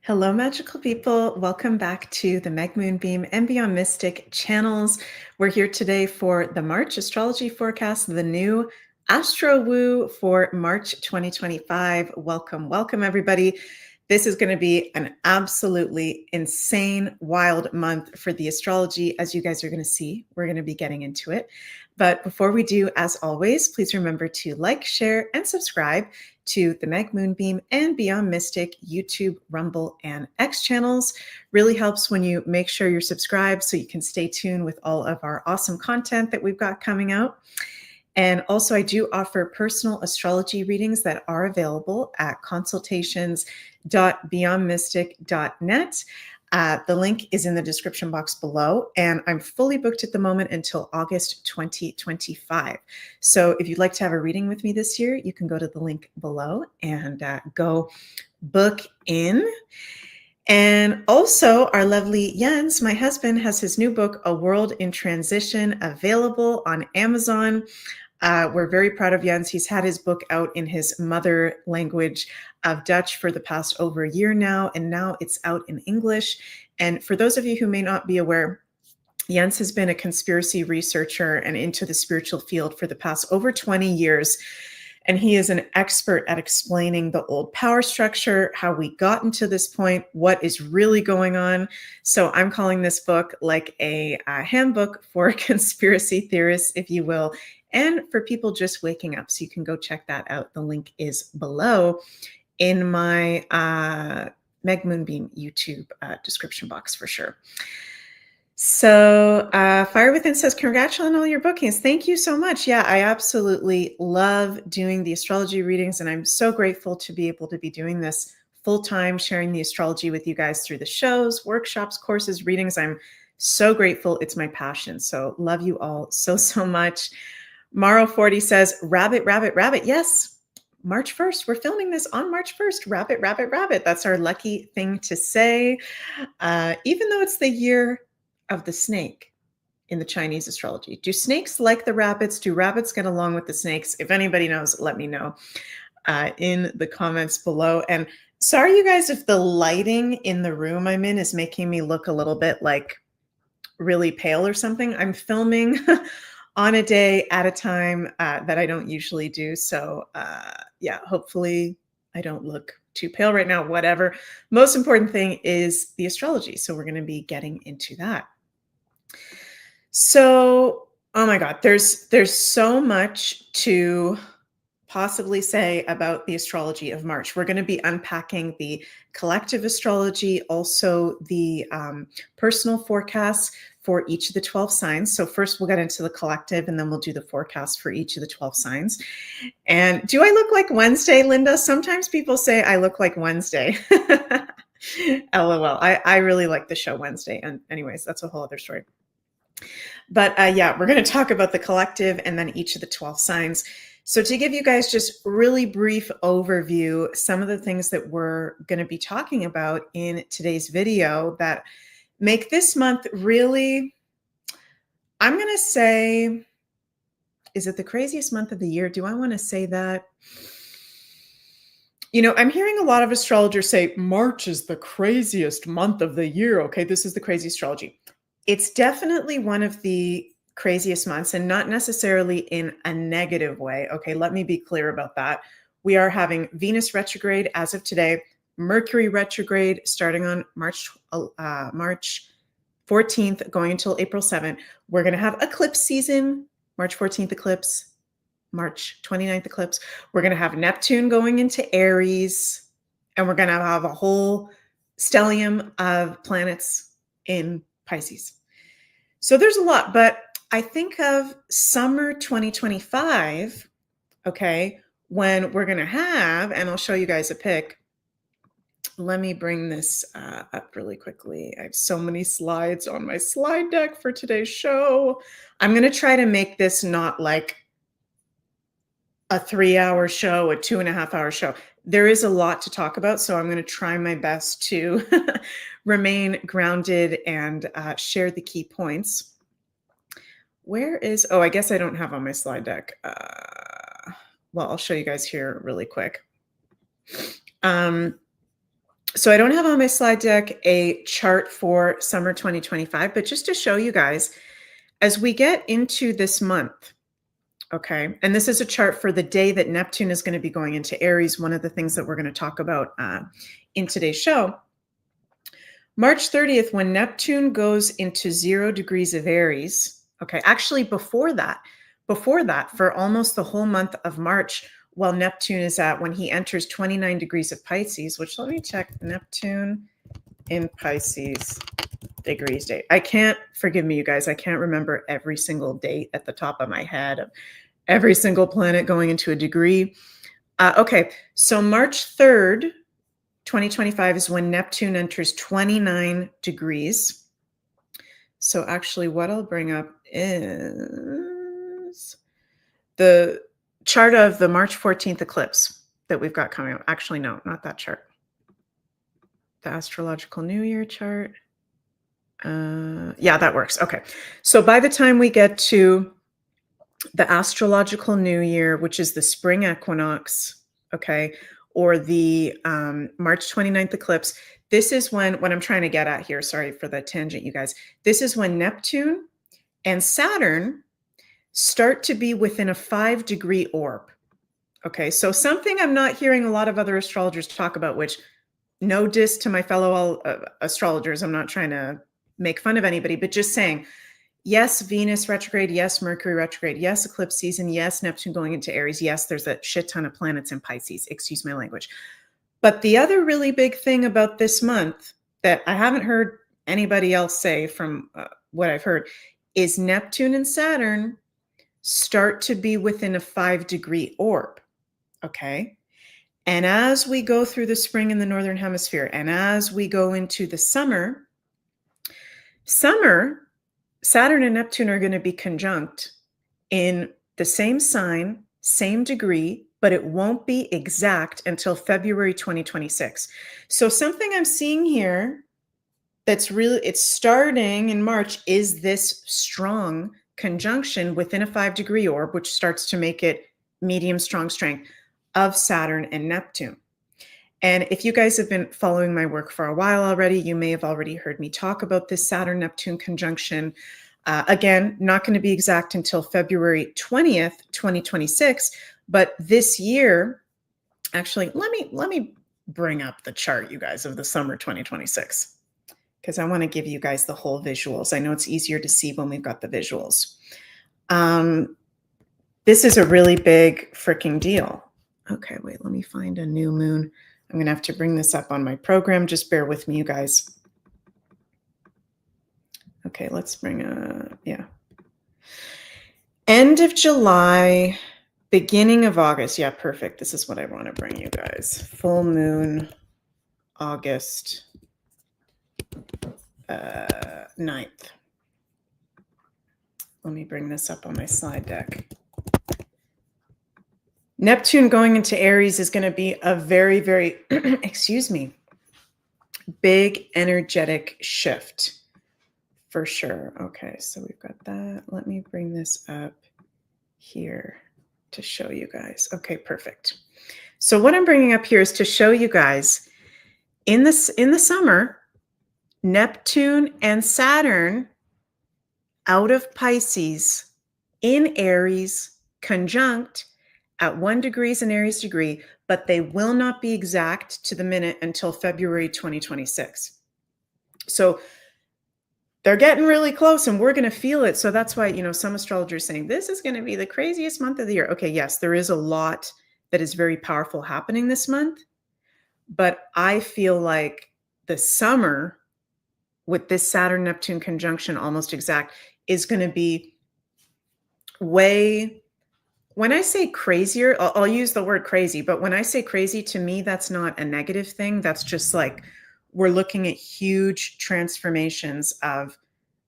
Hello, magical people. Welcome back to the Meg Moonbeam and Beyond Mystic channels. We're here today for the March astrology forecast, the new Astro Woo for March 2025. Welcome, welcome, everybody. This is going to be an absolutely insane, wild month for the astrology. As you guys are going to see, we're going to be getting into it. But before we do, as always, please remember to like, share, and subscribe to the Meg Moonbeam and Beyond Mystic YouTube, Rumble, and X channels. Really helps when you make sure you're subscribed so you can stay tuned with all of our awesome content that we've got coming out. And also, I do offer personal astrology readings that are available at consultations.beyondmystic.net. The link is in the description box below, and I'm fully booked at the moment until August 2025. So if you'd like to have a reading with me this year, you can go to the link below and go book in. And also, our lovely Jens, my husband, has his new book, A World in Transition, available on Amazon. We're very proud of Jens. He's had his book out in his mother language of Dutch for the past over a year now, and now it's out in English. And for those of you who may not be aware, Jens has been a conspiracy researcher and into the spiritual field for the past over 20 years. And he is an expert at explaining the old power structure, how we got into this point, what is really going on. So I'm calling this book like a handbook for conspiracy theorists, if you will, and for people just waking up. So you can go check that out. The link is below in my Meg Moonbeam YouTube description box for sure. So Fire Within says, congrats on all your bookings. Thank you so much. Yeah, I absolutely love doing the astrology readings, and I'm so grateful to be able to be doing this full-time, sharing the astrology with you guys through the shows, workshops, courses, readings. I'm so grateful. It's my passion. So love you all so, so much. Maro 40 says, rabbit, rabbit, rabbit. Yes, March 1st. We're filming this on March 1st. Rabbit, rabbit, rabbit. That's our lucky thing to say. Even though it's the year of the snake in the Chinese astrology. Do snakes like the rabbits? Do rabbits get along with the snakes? If anybody knows, let me know in the comments below. And sorry, you guys, if the lighting in the room I'm in is making me look a little bit like really pale or something. I'm filming on a day at a time that I don't usually do. So yeah, hopefully I don't look too pale right now, whatever. Most important thing is the astrology. So we're going to be getting into that. So, oh my God, there's so much to possibly say about the astrology of March. We're going to be unpacking the collective astrology, also the personal forecasts for each of the 12 signs. So first we'll get into the collective, and then we'll do the forecast for each of the 12 signs. And do I look like Wednesday, Linda? Sometimes people say I look like Wednesday. LOL. I really like the show Wednesday. And anyways, that's a whole other story. But yeah, we're going to talk about the collective and then each of the 12 signs. So to give you guys just really brief overview, some of the things that we're going to be talking about in today's video that make this month really, I'm going to say, is it the craziest month of the year? Do I want to say that? You know, I'm hearing a lot of astrologers say March is the craziest month of the year. Okay, this is the crazy astrology. It's definitely one of the craziest months, and not necessarily in a negative way. Okay, let me be clear about that. We are having Venus retrograde as of today, Mercury retrograde starting on March 14th, going until April 7th. We're going to have eclipse season, March 14th eclipse, March 29th eclipse. We're going to have Neptune going into Aries, and we're going to have a whole stellium of planets in Pisces. So there's a lot, but I think of summer 2025, okay, when we're going to have, and I'll show you guys a pic. Let me bring this up really quickly. I have so many slides on my slide deck for today's show. I'm going to try to make this not like a 3-hour show, a 2.5-hour show. There is a lot to talk about, so I'm going to try my best to remain grounded and share the key points. Where is, oh, I guess I don't have on my slide deck. Well, I'll show you guys here really quick. So I don't have on my slide deck a chart for summer 2025, but just to show you guys, as we get into this month, okay, and this is a chart for the day that Neptune is going to be going into Aries, one of the things that we're going to talk about in today's show. March 30th, when Neptune goes into 0 degrees of Aries, okay, actually before that, for almost the whole month of March, while Neptune is when he enters 29 degrees of Pisces, which let me check Neptune in Pisces degrees date. I can't, forgive me, you guys, I can't remember every single date at the top of my head of every single planet going into a degree. Okay, so March 3rd, 2025 is when Neptune enters 29 degrees. So actually what I'll bring up is the chart of the March 14th eclipse that we've got coming up. Actually, no, not that chart. The astrological new year chart. Yeah, that works. Okay. So by the time we get to the astrological new year, which is the spring equinox, okay, or the March 29th eclipse, this is when, what I'm trying to get at here, sorry for the tangent, you guys, this is when Neptune and Saturn start to be within a 5-degree orb. Okay, so something I'm not hearing a lot of other astrologers talk about, which no diss to my fellow astrologers, I'm not trying to make fun of anybody, but just saying, yes, Venus retrograde, yes, Mercury retrograde, yes, eclipse season, yes, Neptune going into Aries, yes, there's a shit ton of planets in Pisces, excuse my language. But the other really big thing about this month that I haven't heard anybody else say from what I've heard is Neptune and Saturn start to be within a 5-degree orb, okay? And as we go through the spring in the Northern Hemisphere, and as we go into the summer, Saturn and Neptune are going to be conjunct in the same sign, same degree, but it won't be exact until February 2026. So something I'm seeing here that's really, it's starting in March, is this strong conjunction within a 5-degree orb, which starts to make it medium strong strength of Saturn and Neptune. And if you guys have been following my work for a while already, you may have already heard me talk about this Saturn-Neptune conjunction. Again, not going to be exact until February 20th, 2026. But this year, actually, let me bring up the chart, you guys, of the summer 2026, because I want to give you guys the whole visuals. I know it's easier to see when we've got the visuals. This is a really big freaking deal. Okay, wait, let me find a new moon. I'm going to have to bring this up on my program. Just bear with me, you guys. Okay, let's bring yeah. End of July, beginning of August. Yeah, perfect. This is what I want to bring you guys. Full moon, August 9th. Let me bring this up on my slide deck. Neptune going into Aries is going to be a very, very, excuse me, big energetic shift for sure. Okay, so we've got that. Let me bring this up here to show you guys. Okay, perfect. So what I'm bringing up here is to show you guys in the summer, Neptune and Saturn out of Pisces in Aries conjunct at 1 degree in Aries degree, but they will not be exact to the minute until February 2026. So they're getting really close and we're going to feel it. So that's why, you know, some astrologers saying this is going to be the craziest month of the year. Okay, yes, there is a lot that is very powerful happening this month, but I feel like the summer with this Saturn-Neptune conjunction almost exact is going to be way, when I say crazier, I'll use the word crazy, but when I say crazy, to me, that's not a negative thing. That's just like, we're looking at huge transformations of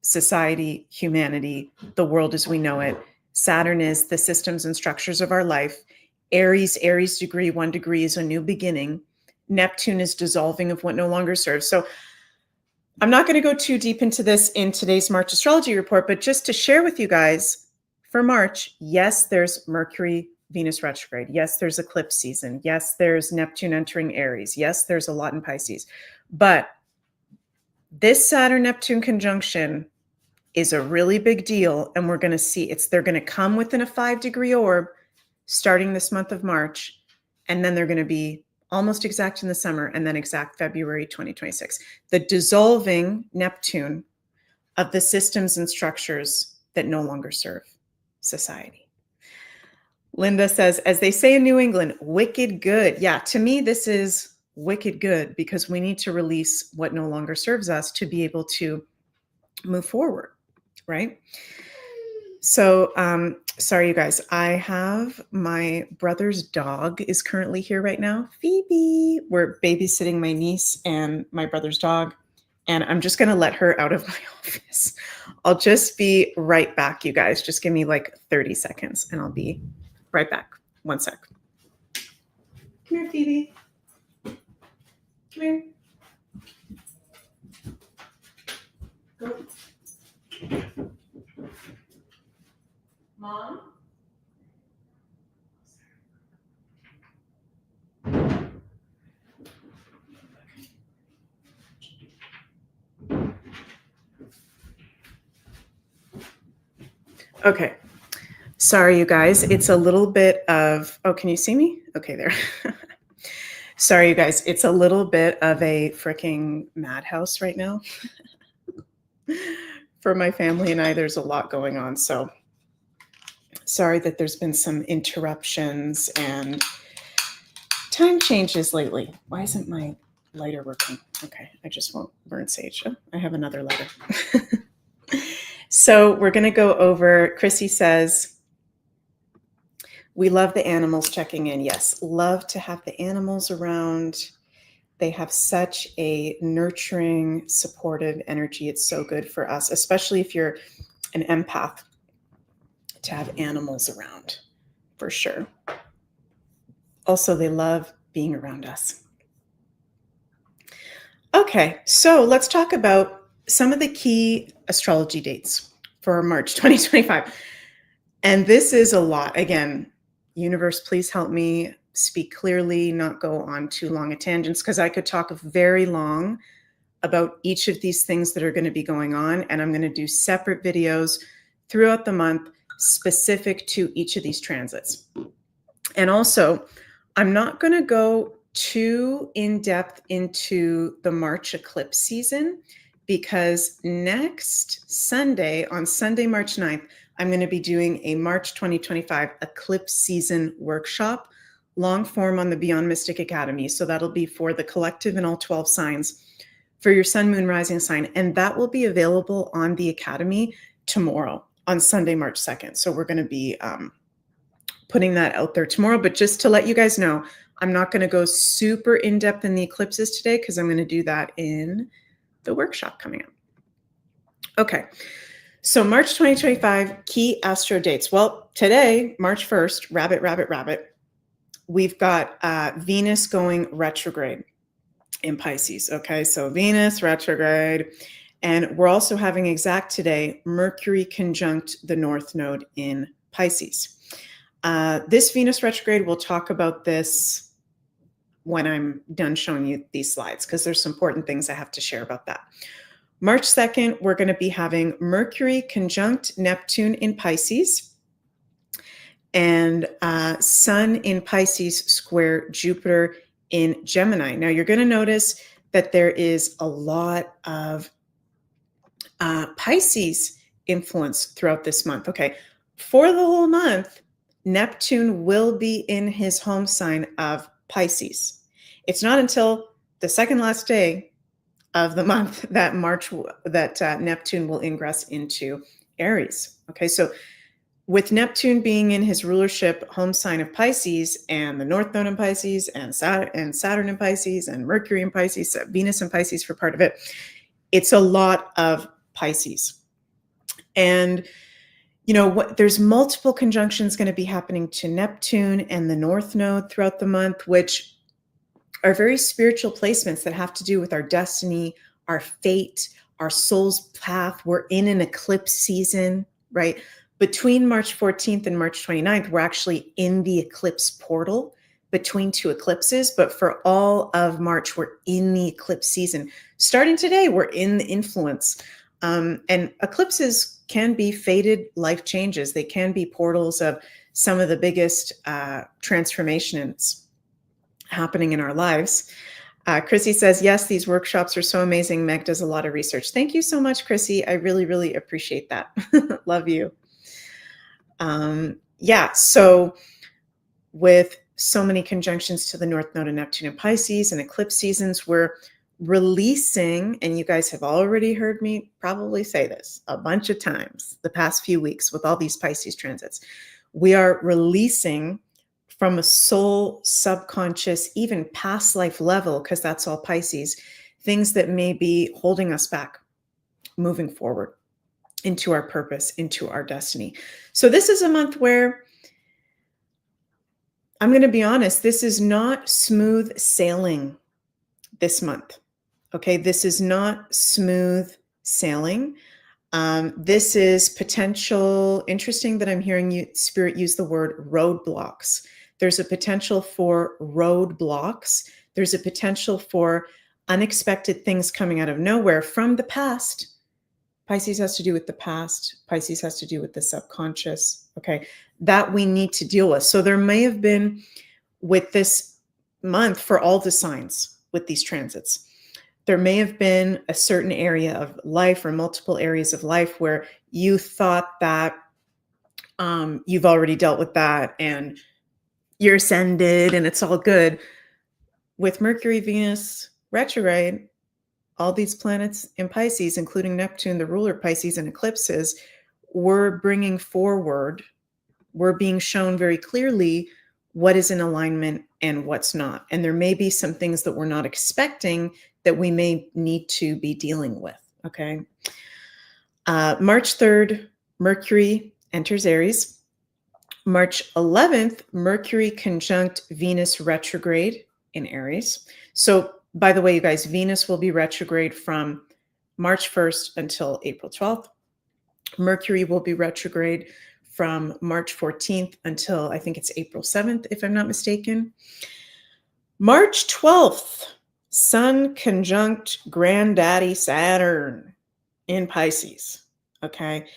society, humanity, the world as we know it. Saturn is the systems and structures of our life. Aries degree, 1 degree is a new beginning. Neptune is dissolving of what no longer serves. So I'm not going to go too deep into this in today's March astrology report, but just to share with you guys, for March, yes, there's Mercury Venus retrograde. Yes, there's eclipse season. Yes, there's Neptune entering Aries. Yes, there's a lot in Pisces. But this Saturn-Neptune conjunction is a really big deal. And we're going to see they're going to come within a 5-degree orb starting this month of March. And then they're going to be almost exact in the summer and then exact February 2026. The dissolving Neptune of the systems and structures that no longer serve society. Linda says, as they say in New England, wicked good. Yeah, to me, this is wicked good because we need to release what no longer serves us to be able to move forward, right? So, sorry, you guys, I have my brother's dog is currently here right now. Phoebe, we're babysitting my niece and my brother's dog, and I'm just going to let her out of my office. I'll just be right back, you guys. Just give me like 30 seconds and I'll be right back. 1 sec. Come here, Phoebe. Come here. Go. Mom? Okay. Sorry, you guys. It's a little bit of, oh, can you see me? Okay, there. Sorry, you guys. It's a little bit of a freaking madhouse right now. For my family and I, there's a lot going on. So sorry that there's been some interruptions and time changes lately. Why isn't my lighter working? Okay, I just won't burn sage. Oh, I have another lighter. So we're going to go over, Chrissy says, we love the animals checking in. Yes, love to have the animals around. They have such a nurturing, supportive energy. It's so good for us, especially if you're an empath, to have animals around, for sure. Also, they love being around us. Okay, so let's talk about some of the key astrology dates for March 2025. And this is a lot. Again, universe, please help me speak clearly, not go on too long a tangents, because I could talk very long about each of these things that are going to be going on. And I'm going to do separate videos throughout the month specific to each of these transits. And also, I'm not going to go too in depth into the March eclipse season, because next Sunday, on Sunday, March 9th, I'm going to be doing a March 2025 eclipse season workshop, long form on the Beyond Mystic Academy. So that'll be for the collective and all 12 signs for your sun, moon, rising sign. And that will be available on the Academy tomorrow on Sunday, March 2nd. So we're going to be putting that out there tomorrow. But just to let you guys know, I'm not going to go super in depth in the eclipses today because I'm going to do that in the workshop coming up. Okay. So March 2025, key astro dates. Well, today, March 1st, rabbit, we've got Venus going retrograde in Pisces. Okay, so Venus retrograde. And we're also having exact today, Mercury conjunct the North Node in Pisces. This Venus retrograde, we'll talk about this when I'm done showing you these slides, because there's some important things I have to share about that. March 2nd, we're going to be having Mercury conjunct Neptune in Pisces and Sun in Pisces square Jupiter in Gemini. Now, you're going to notice that there is a lot of Pisces influence throughout this month. Okay, for the whole month, Neptune will be in his home sign of Pisces. It's not until the second last day of the month that Neptune will ingress into Aries. Okay, so with Neptune being in his rulership home sign of Pisces and the North Node in Pisces and Saturn in Pisces and Mercury in Pisces, Venus in Pisces for part of it, it's a lot of Pisces. And you know, there's multiple conjunctions going to be happening to Neptune and the North Node throughout the month, which are very spiritual placements that have to do with our destiny, our fate, our soul's path. We're in an eclipse season, right? Between March 14th and March 29th, we're actually in the eclipse portal between two eclipses, but for all of March, we're in the eclipse season. Starting today, we're in the influence. And eclipses can be fated life changes. They can be portals of some of the biggest transformations happening in our lives. Chrissy says, yes, these workshops are so amazing. Meg does a lot of research. Thank you so much, Chrissy. I really, really appreciate that. Love you. Yeah, so with so many conjunctions to the North Node of Neptune and Pisces and eclipse seasons, we're releasing, and you guys have already heard me probably say this a bunch of times the past few weeks with all these Pisces transits, we are releasing from a soul, subconscious, even past life level, because that's all Pisces, things that may be holding us back moving forward into our purpose, into our destiny. So this is a month where I'm going to be honest, this is not smooth sailing this month. Okay, this is not smooth sailing. This is potential, interesting that I'm hearing you, Spirit, use the word roadblocks. There's a potential for roadblocks. There's a potential for unexpected things coming out of nowhere from the past. Pisces has to do with the past. Pisces has to do with the subconscious, okay, that we need to deal with. So there may have been, with this month, for all the signs with these transits, there may have been a certain area of life or multiple areas of life where you thought that you've already dealt with that and you're ascended and it's all good. With Mercury, Venus retrograde, all these planets in Pisces, including Neptune, the ruler of Pisces, and eclipses, we're bringing forward, we're being shown very clearly what is in alignment and what's not. And there may be some things that we're not expecting that we may need to be dealing with, okay? March 3rd, Mercury enters Aries. March 11th, Mercury conjunct Venus retrograde in Aries. So, by the way, you guys, Venus will be retrograde from March 1st until April 12th. Mercury will be retrograde from March 14th until I think it's April 7th, if I'm not mistaken. March 12th, Sun conjunct Granddaddy Saturn in Pisces. Okay.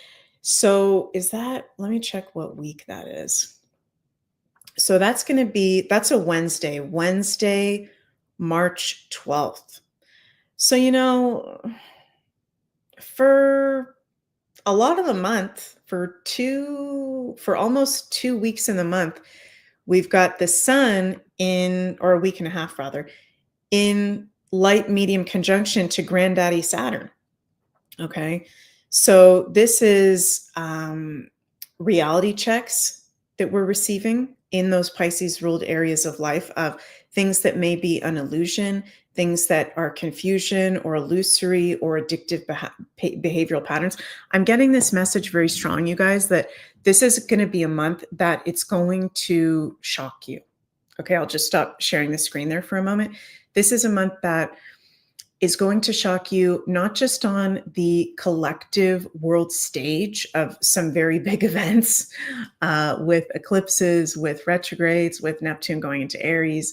So is that, let me check what week that is. So that's going to be, that's a Wednesday, March 12th. So, you know, for a lot of the month, for almost 2 weeks in the month, we've got the Sun in, or a week and a half rather, in light medium conjunction to Granddaddy Saturn. Okay. So this is reality checks that we're receiving in those Pisces ruled areas of life of things that may be an illusion, things that are confusion or illusory or addictive behavioral patterns. I'm getting this message very strong, you guys, that this is going to be a month that it's going to shock you. Okay, I'll just stop sharing the screen there for a moment. This is a month that is going to shock you, not just on the collective world stage of some very big events with eclipses, with retrogrades, with Neptune going into Aries,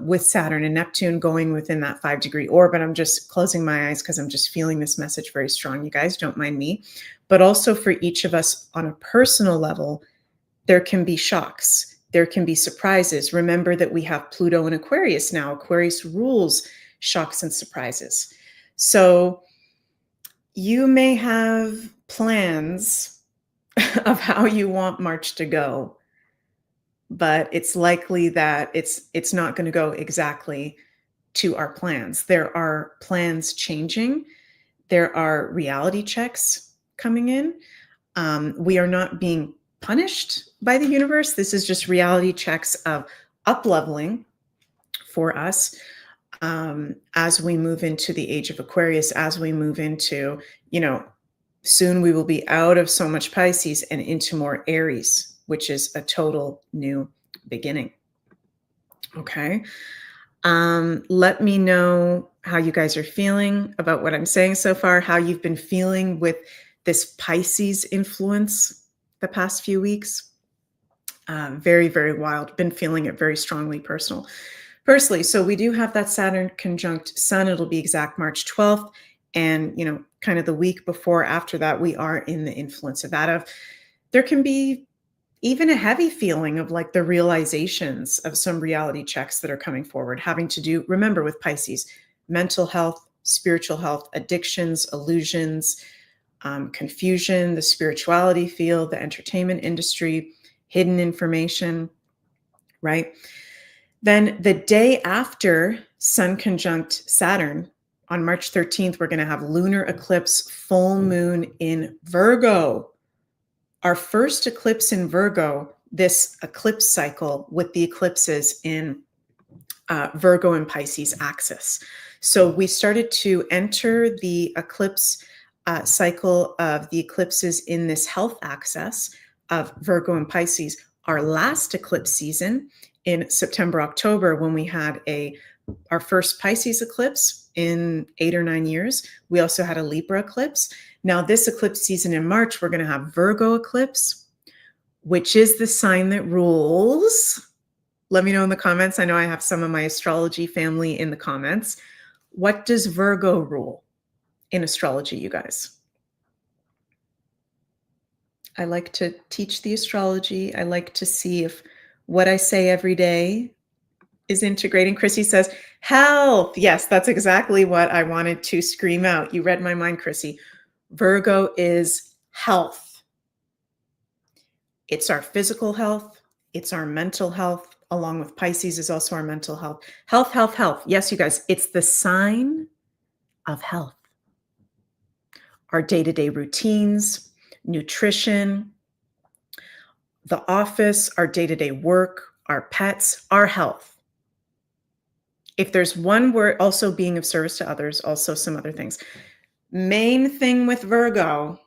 with Saturn and Neptune going within that 5-degree orbit. I'm just closing my eyes because I'm just feeling this message very strong. You guys don't mind me. But also for each of us on a personal level, there can be shocks. There can be surprises. Remember that we have Pluto in Aquarius now. Aquarius rules shocks and surprises. So you may have plans of how you want March to go, but it's likely that it's not going to go exactly to our plans. There are plans changing. There are reality checks coming in. We are not being punished by the universe. This is just reality checks of up-leveling for us as we move into the age of Aquarius, as we move into, soon we will be out of so much Pisces and into more Aries, which is a total new beginning. Okay. Let me know how you guys are feeling about what I'm saying so far, how you've been feeling with this Pisces influence the past few weeks. Very, very wild. Been feeling it very strongly personally. So we do have that Saturn conjunct Sun. It'll be exact March 12th. And, kind of the week before, after that, we are in the influence of that. There can be even a heavy feeling of like the realizations of some reality checks that are coming forward, having to do, remember, with Pisces, mental health, spiritual health, addictions, illusions, confusion, the spirituality field, the entertainment industry, hidden information, right? Then the day after Sun conjunct Saturn, on March 13th, we're going to have lunar eclipse, full moon in Virgo. Our first eclipse in Virgo, this eclipse cycle with the eclipses in Virgo and Pisces axis. So we started to enter the eclipse cycle of the eclipses in this health axis of Virgo and Pisces. Our last eclipse season in September, October, when we had our first Pisces eclipse in 8 or 9 years. We also had a Libra eclipse. Now this eclipse season in March, we're going to have Virgo eclipse, which is the sign that rules. Let me know in the comments. I know I have some of my astrology family in the comments. What does Virgo rule in astrology, you guys? I like to teach the astrology. I like to see if what I say every day is integrating. Chrissy says, health. Yes, that's exactly what I wanted to scream out. You read my mind, Chrissy. Virgo is health. It's our physical health. It's our mental health, along with Pisces is also our mental health. Health, health, health. Yes, you guys, it's the sign of health. Our day-to-day routines, nutrition, the office, our day-to-day work, our pets, our health. If there's one word, also being of service to others, also some other things. Main thing with Virgo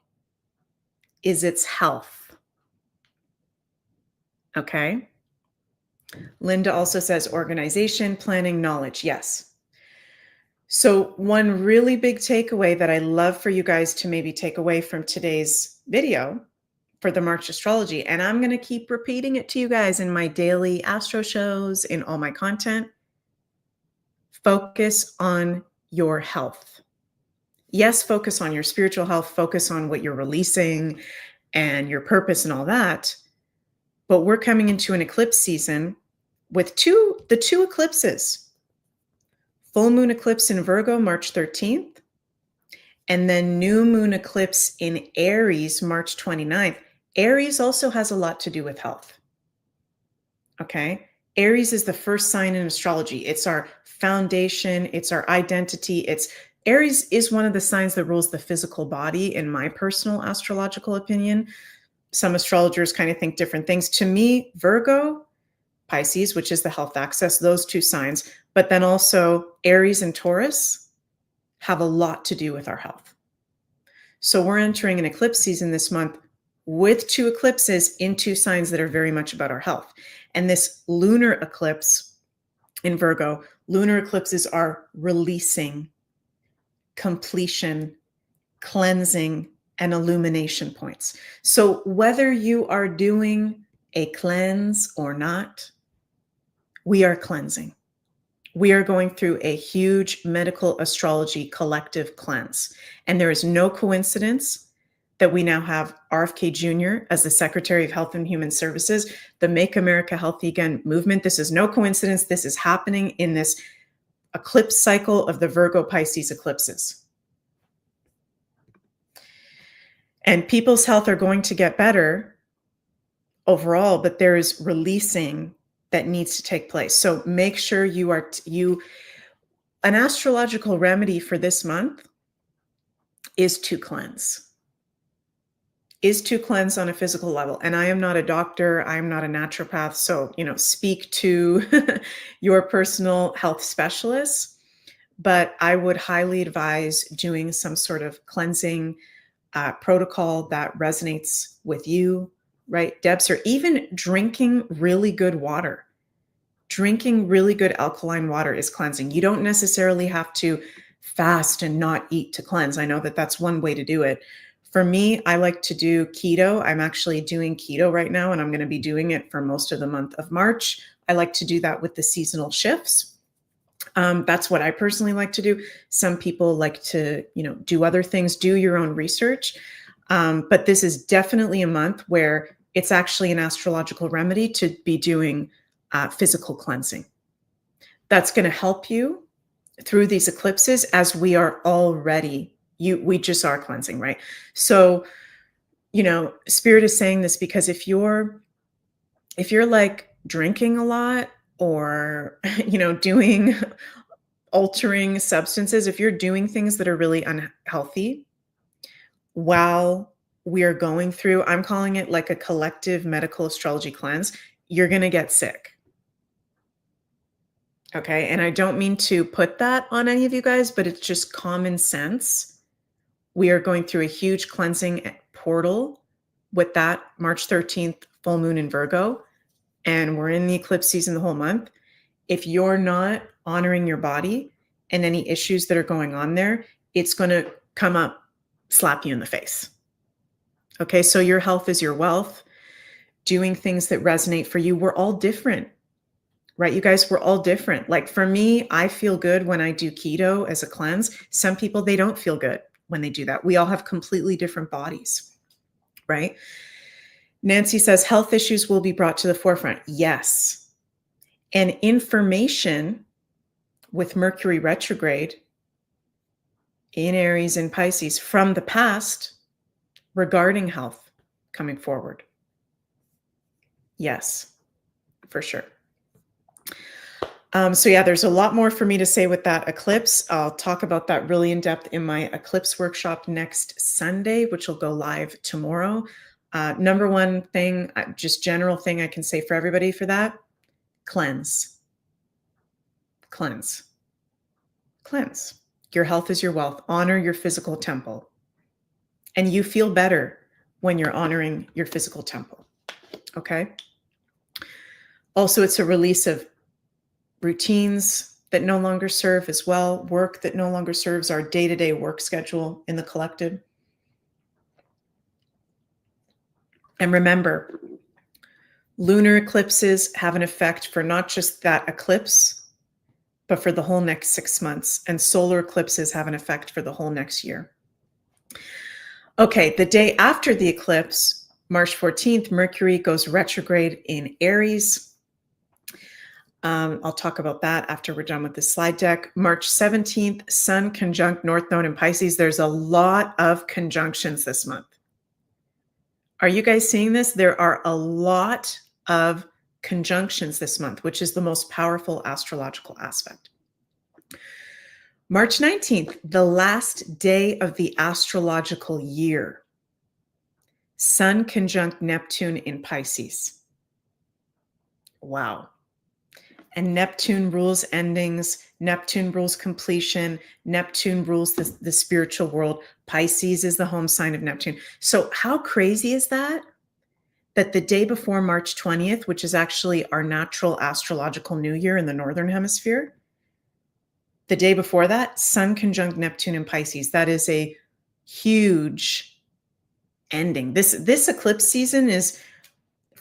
is its health. Okay. Linda also says organization, planning, knowledge. Yes. So one really big takeaway that I love for you guys to maybe take away from today's video for the March astrology, and I'm going to keep repeating it to you guys in my daily astro shows, in all my content. Focus on your health. Yes, focus on your spiritual health, focus on what you're releasing and your purpose and all that. But we're coming into an eclipse season with the two eclipses. Full moon eclipse in Virgo, March 13th, and then new moon eclipse in Aries, March 29th. Aries also has a lot to do with health. Okay. Aries is the first sign in astrology. It's our foundation. It's our identity. Aries is one of the signs that rules the physical body, in my personal astrological opinion. Some astrologers kind of think different things. To me, Virgo, Pisces, which is the health axis, those two signs, but then also Aries and Taurus have a lot to do with our health. So we're entering an eclipse season this month with two eclipses in two signs that are very much about our health. And this lunar eclipse in Virgo, lunar eclipses are releasing, completion, cleansing, and illumination points. So whether you are doing a cleanse or not, we are cleansing. We are going through a huge medical astrology collective cleanse. And there is no coincidence that we now have RFK Jr. as the Secretary of Health and Human Services, the Make America Healthy Again movement. This is no coincidence. This is happening in this eclipse cycle of the Virgo Pisces eclipses. And people's health are going to get better overall, but there is releasing that needs to take place. So make sure an astrological remedy for this month is to cleanse. On a physical level. And I am not a doctor. I am not a naturopath. So, speak to your personal health specialist. But I would highly advise doing some sort of cleansing protocol that resonates with you, right, Debs? Or even drinking really good water. Drinking really good alkaline water is cleansing. You don't necessarily have to fast and not eat to cleanse. I know that that's one way to do it. For me, I like to do keto. I'm actually doing keto right now, and I'm going to be doing it for most of the month of March. I like to do that with the seasonal shifts. That's what I personally like to do. Some people like to, do other things, do your own research. But this is definitely a month where it's actually an astrological remedy to be doing physical cleansing. That's going to help you through these eclipses, as we are already, we just are cleansing, right? So, Spirit is saying this because if you're like drinking a lot, or, doing altering substances, if you're doing things that are really unhealthy while we are going through, I'm calling it like a collective medical astrology cleanse, you're going to get sick. Okay. And I don't mean to put that on any of you guys, but it's just common sense. We are going through a huge cleansing portal with that March 13th full moon in Virgo, and we're in the eclipse season the whole month. If you're not honoring your body and any issues that are going on there, it's going to come up, slap you in the face. Okay. So your health is your wealth. Doing things that resonate for you. We're all different. Right, you guys, we're all different. Like for me, I feel good when I do keto as a cleanse. Some people, they don't feel good when they do that. We all have completely different bodies, right? Nancy says health issues will be brought to the forefront. Yes. And information with Mercury retrograde in Aries and Pisces from the past regarding health coming forward. Yes, for sure. So yeah, there's a lot more for me to say with that eclipse. I'll talk about that really in depth in my eclipse workshop next Sunday, which will go live tomorrow. Number one thing, just general thing I can say for everybody for that, cleanse. Cleanse. Cleanse. Your health is your wealth. Honor your physical temple. And you feel better when you're honoring your physical temple. Okay? Also, it's a release of routines that no longer serve as well, work that no longer serves our day-to-day work schedule in the collective. And remember, lunar eclipses have an effect for not just that eclipse, but for the whole next 6 months. And solar eclipses have an effect for the whole next year. Okay, the day after the eclipse, March 14th, Mercury goes retrograde in Aries. I'll talk about that after we're done with this slide deck. March 17th, Sun conjunct North Node in Pisces. There's a lot of conjunctions this month. Are you guys seeing this? There are a lot of conjunctions this month, which is the most powerful astrological aspect. March 19th, the last day of the astrological year. Sun conjunct Neptune in Pisces. Wow. And Neptune rules endings. Neptune rules completion. Neptune rules the spiritual world. Pisces is the home sign of Neptune. So how crazy is that? That the day before March 20th, which is actually our natural astrological new year in the Northern Hemisphere, the day before that, Sun conjunct Neptune in Pisces. That is a huge ending. This eclipse season is,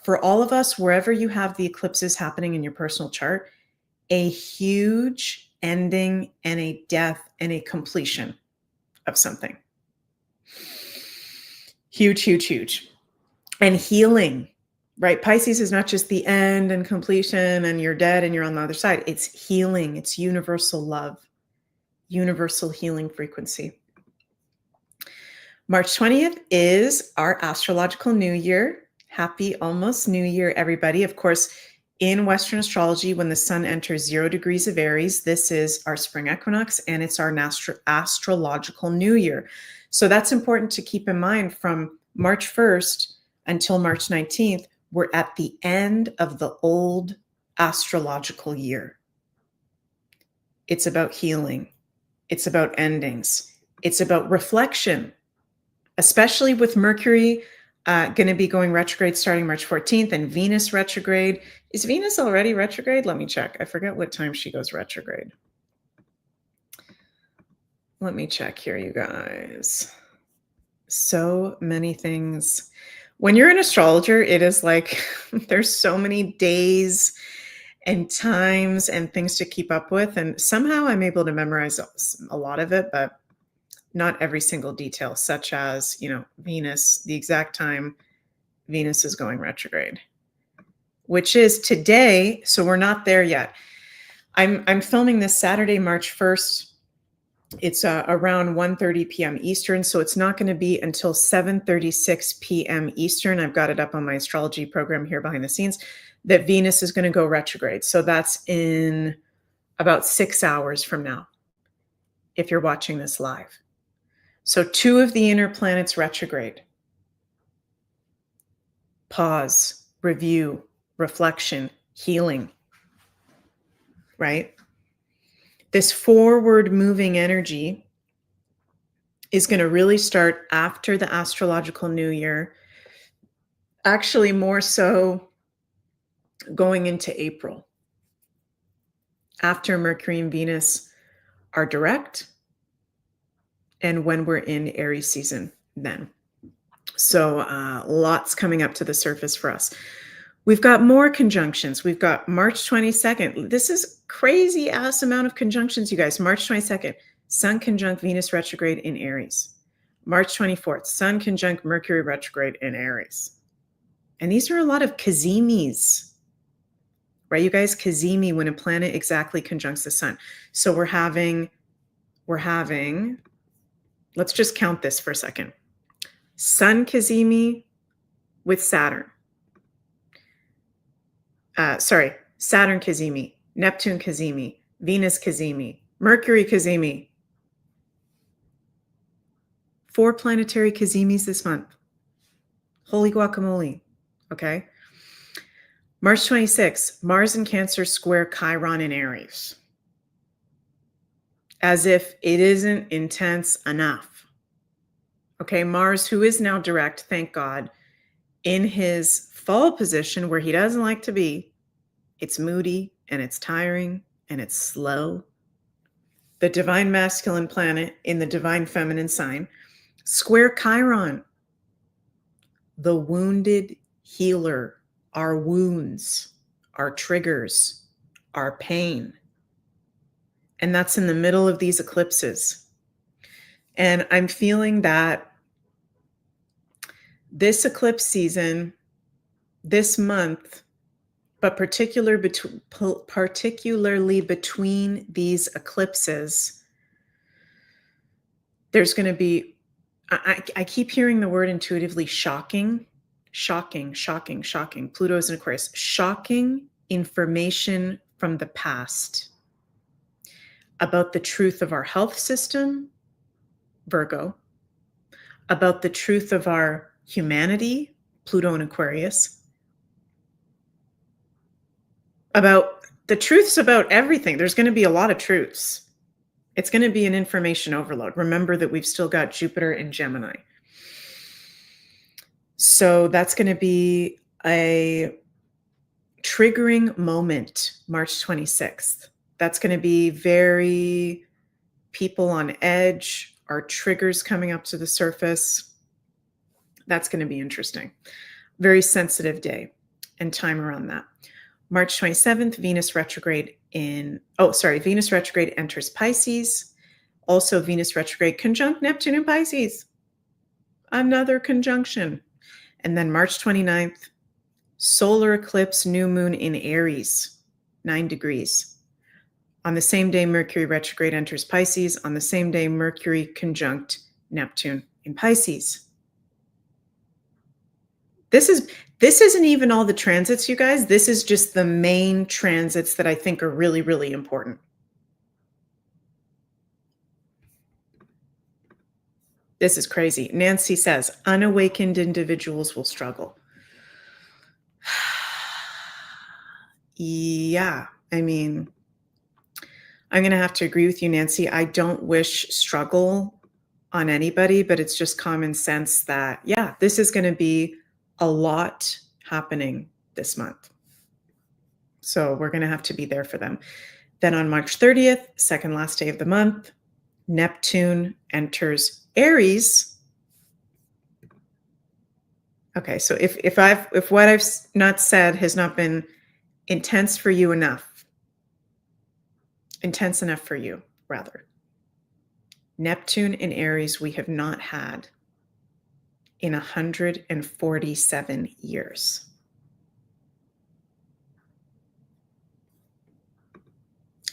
for all of us, wherever you have the eclipses happening in your personal chart, a huge ending and a death and a completion of something. Huge, huge, huge. And healing, right? Pisces is not just the end and completion and you're dead and you're on the other side. It's healing. It's universal love, universal healing frequency. March 20th is our astrological new year. Happy almost new year, everybody. Of course, in Western astrology, when the sun enters 0 degrees of Aries, this is our spring equinox and it's our astrological new year. So that's important to keep in mind. From March 1st until March 19th, we're at the end of the old astrological year. It's about healing. It's about endings. It's about reflection, especially with Mercury going to be going retrograde starting March 14th and Venus retrograde. Is Venus already retrograde? Let me check. I forget what time she goes retrograde. Let me check here, you guys. So many things. When you're an astrologer, it is like there's so many days and times and things to keep up with. And somehow I'm able to memorize a lot of it, but not every single detail, such as, Venus, the exact time Venus is going retrograde, which is today. So we're not there yet. I'm filming this Saturday, March 1st. It's around 1:30 p.m. Eastern, so it's not going to be until 7:36 p.m. Eastern. I've got it up on my astrology program here behind the scenes that Venus is going to go retrograde. So that's in about 6 hours from now, if you're watching this live. So 2 of the inner planets retrograde. Pause, review, reflection, healing, right? This forward moving energy is going to really start after the astrological new year, actually more so going into April, after Mercury and Venus are direct and when we're in Aries season then. So lots coming up to the surface for us. We've got more conjunctions. We've got March 22nd. This is crazy ass amount of conjunctions, you guys. March 22nd, Sun conjunct Venus retrograde in Aries. March 24th, Sun conjunct Mercury retrograde in Aries. And these are a lot of Kazimis, right? You guys, Kazimi, when a planet exactly conjuncts the Sun. So we're having, let's just count this for a second. Sun Kazimi with Saturn. Saturn Kazimi, Neptune Kazimi, Venus Kazimi, Mercury Kazimi. 4 planetary Kazimis this month. Holy guacamole. Okay. March 26th, Mars in Cancer square Chiron in Aries. As if it isn't intense enough. Okay. Mars, who is now direct, thank God, in his fall position where he doesn't like to be. It's moody and it's tiring and it's slow. The divine masculine planet in the divine feminine sign, square Chiron, the wounded healer, our wounds, our triggers, our pain. And that's in the middle of these eclipses. And I'm feeling that this eclipse season, this month, but particularly between these eclipses, there's going to be, I keep hearing the word intuitively shocking. Pluto's in Aquarius. Shocking information from the past about the truth of our health system, Virgo, about the truth of our humanity, Pluto in Aquarius, about the truths about everything. There's going to be a lot of truths. It's going to be an information overload. Remember that we've still got Jupiter in Gemini. So that's going to be a triggering moment, March 26th. That's going to be very people on edge, our triggers coming up to the surface. That's going to be interesting. Very sensitive day and time around that. March 27th, Venus retrograde enters Pisces. Also Venus retrograde conjunct Neptune in Pisces. Another conjunction. And then March 29th, solar eclipse, new moon in Aries, 9 degrees. On the same day, Mercury retrograde enters Pisces. On the same day, Mercury conjunct Neptune in Pisces. This isn't even all the transits, you guys. This is just the main transits that I think are really, really important. This is crazy. Nancy says, unawakened individuals will struggle. Yeah, I mean, I'm going to have to agree with you, Nancy. I don't wish struggle on anybody, but it's just common sense that, yeah, this is going to be a lot happening this month. So we're going to have to be there for them. Then on March 30th, second last day of the month, Neptune enters Aries. Okay, so if what I've not said has not been intense for you enough, intense enough for you, rather. Neptune in Aries we have not had in 147 years.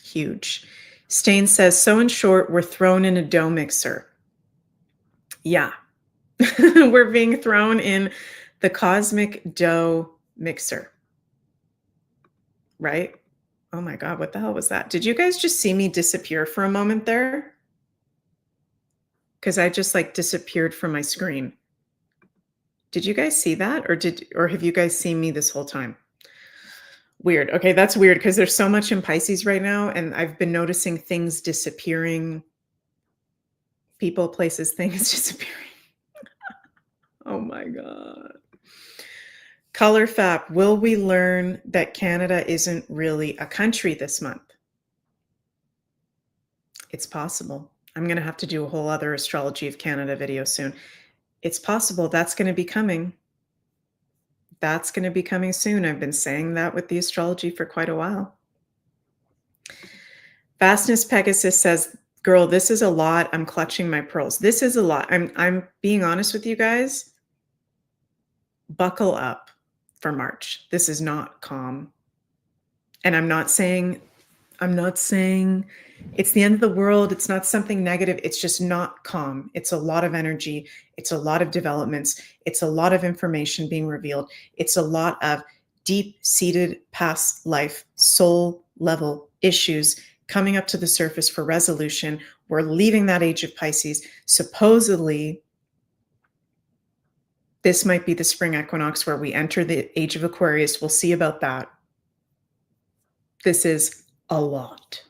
Huge. Stain says, so in short, we're thrown in a dough mixer. Yeah. We're being thrown in the cosmic dough mixer. Right? Oh my God, what the hell was that? Did you guys just see me disappear for a moment there? Because I just like disappeared from my screen. Did you guys see that? Or have you guys seen me this whole time? Weird. Okay, that's weird because there's so much in Pisces right now, and I've been noticing things disappearing. People, places, things disappearing. Oh my God. Color Fap, will we learn that Canada isn't really a country this month? It's possible. I'm going to have to do a whole other Astrology of Canada video soon. It's possible. That's going to be coming. That's going to be coming soon. I've been saying that with the astrology for quite a while. Fastness Pegasus says, girl, this is a lot. I'm clutching my pearls. This is a lot. I'm being honest with you guys. Buckle up for March. This is not calm. And I'm not saying it's the end of the world. It's not something negative. It's just not calm. It's a lot of energy. It's a lot of developments. It's a lot of information being revealed. It's a lot of deep-seated past life, soul level issues coming up to the surface for resolution. We're leaving that age of Pisces. Supposedly, this might be the spring equinox where we enter the age of Aquarius. We'll see about that. This is a lot.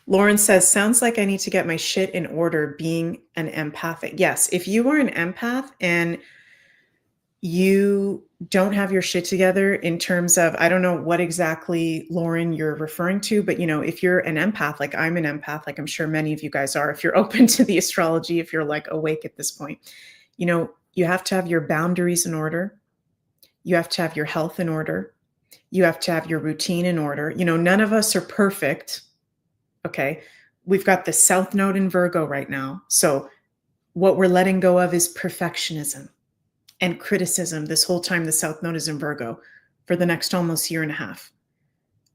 Lauren says, sounds like I need to get my shit in order being an empathic. Yes, if you are an empath and you don't have your shit together in terms of, I don't know what exactly, Lauren, you're referring to, but if you're an empath, like I'm an empath, like I'm sure many of you guys are, if you're open to the astrology, if you're like awake at this point, you have to have your boundaries in order. You have to have your health in order. You have to have your routine in order. None of us are perfect. Okay. We've got the South Node in Virgo right now. So what we're letting go of is perfectionism and criticism. This whole time the South Node is in Virgo for the next almost year and a half,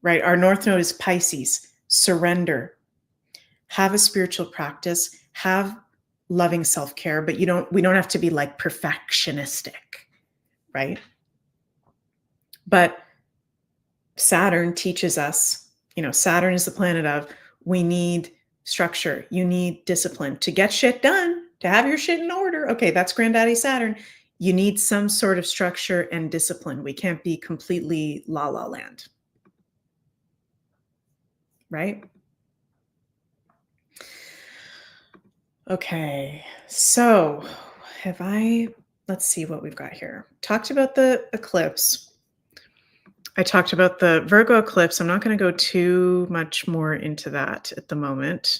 right? Our North Node is Pisces. Surrender. Have a spiritual practice. Have loving self-care, but we don't have to be like perfectionistic, right? But Saturn teaches us, Saturn is the planet of, we need structure. You need discipline to get shit done, to have your shit in order. Okay, that's Granddaddy Saturn. You need some sort of structure and discipline. We can't be completely la la land. Right? Okay, so let's see what we've got here. Talked about the eclipse. I talked about the Virgo eclipse. I'm not going to go too much more into that at the moment.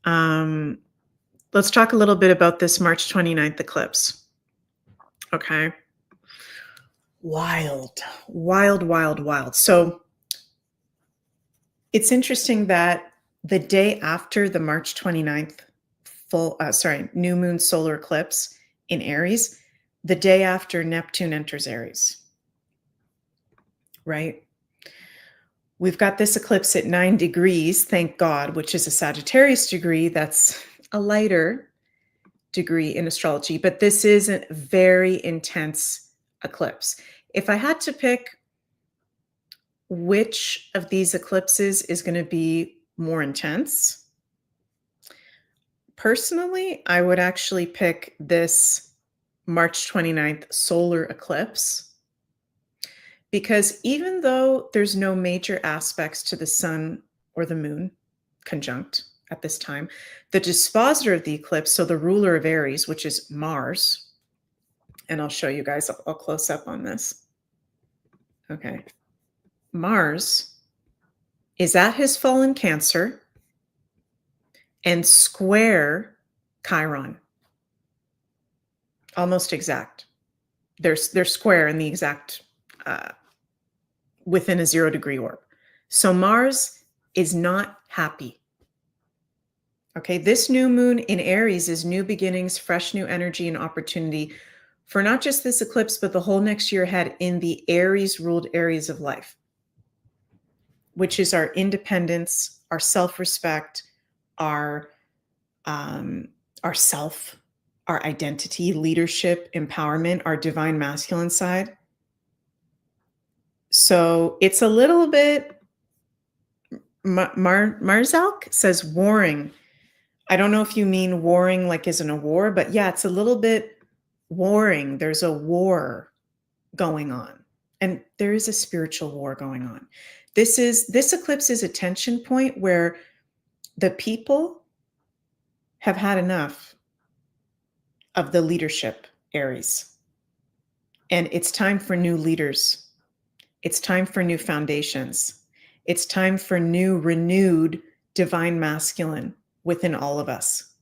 Let's talk a little bit about this March 29th eclipse. Okay. Wild. So it's interesting that the day after the March 29th new moon solar eclipse in Aries, the day after Neptune enters Aries. Right? We've got this eclipse at 9 degrees, thank God, which is a Sagittarius degree. That's a lighter degree in astrology, but this is a very intense eclipse. If I had to pick which of these eclipses is going to be more intense, personally, I would actually pick this March 29th solar eclipse. Because even though there's no major aspects to the sun or the moon conjunct at this time, the dispositor of the eclipse, so the ruler of Aries, which is Mars, and I'll show you guys, I'll close up on this. Okay. Mars is at his fallen Cancer and square Chiron. almost exact. They're square in the exact, within a 0-degree orb. So Mars is not happy. Okay, this new moon in Aries is new beginnings, fresh new energy and opportunity for not just this eclipse, but the whole next year ahead in the Aries ruled areas of life, which is our independence, our self-respect, our self, our identity, leadership, empowerment, our divine masculine side. So it's a little bit, Marzalk says warring. I don't know if you mean warring like as in a war, but yeah, it's a little bit warring. There's a war going on, and there is a spiritual war going on. This eclipse is a tension point where the people have had enough of the leadership Aries, and it's time for new leaders. It's time for new foundations. It's time for new, renewed divine masculine within all of us.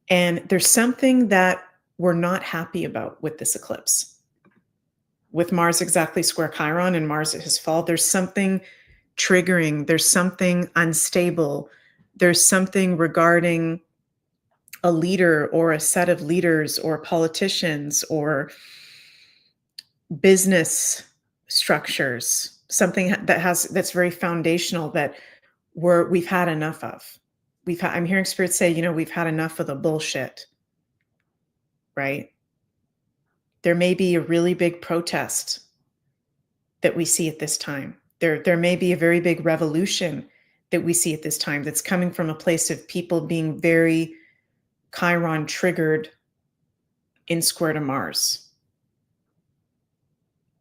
And there's something that we're not happy about with this eclipse. With Mars exactly square Chiron and Mars at his fall, there's something triggering, there's something unstable, there's something regarding a leader or a set of leaders or politicians or business structures, something that's very foundational that we've had enough of. I'm hearing Spirit say, we've had enough of the bullshit, right? There may be a really big protest that we see at this time. There may be a very big revolution that we see at this time that's coming from a place of people being very Chiron triggered in square to Mars,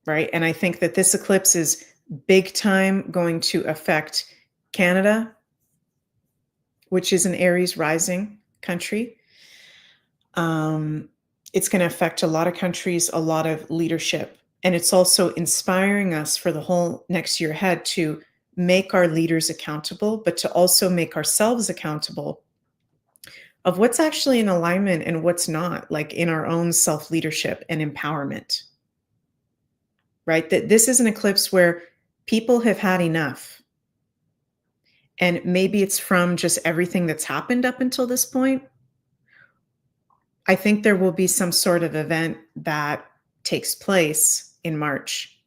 right? And I think that this eclipse is big time going to affect Canada, which is an Aries rising country. It's going to affect a lot of countries, a lot of leadership. And it's also inspiring us for the whole next year ahead to make our leaders accountable, but to also make ourselves accountable of what's actually in alignment and what's not, like in our own self-leadership and empowerment, right? That this is an eclipse where people have had enough. And maybe it's from just everything that's happened up until this point. I think there will be some sort of event that takes place in March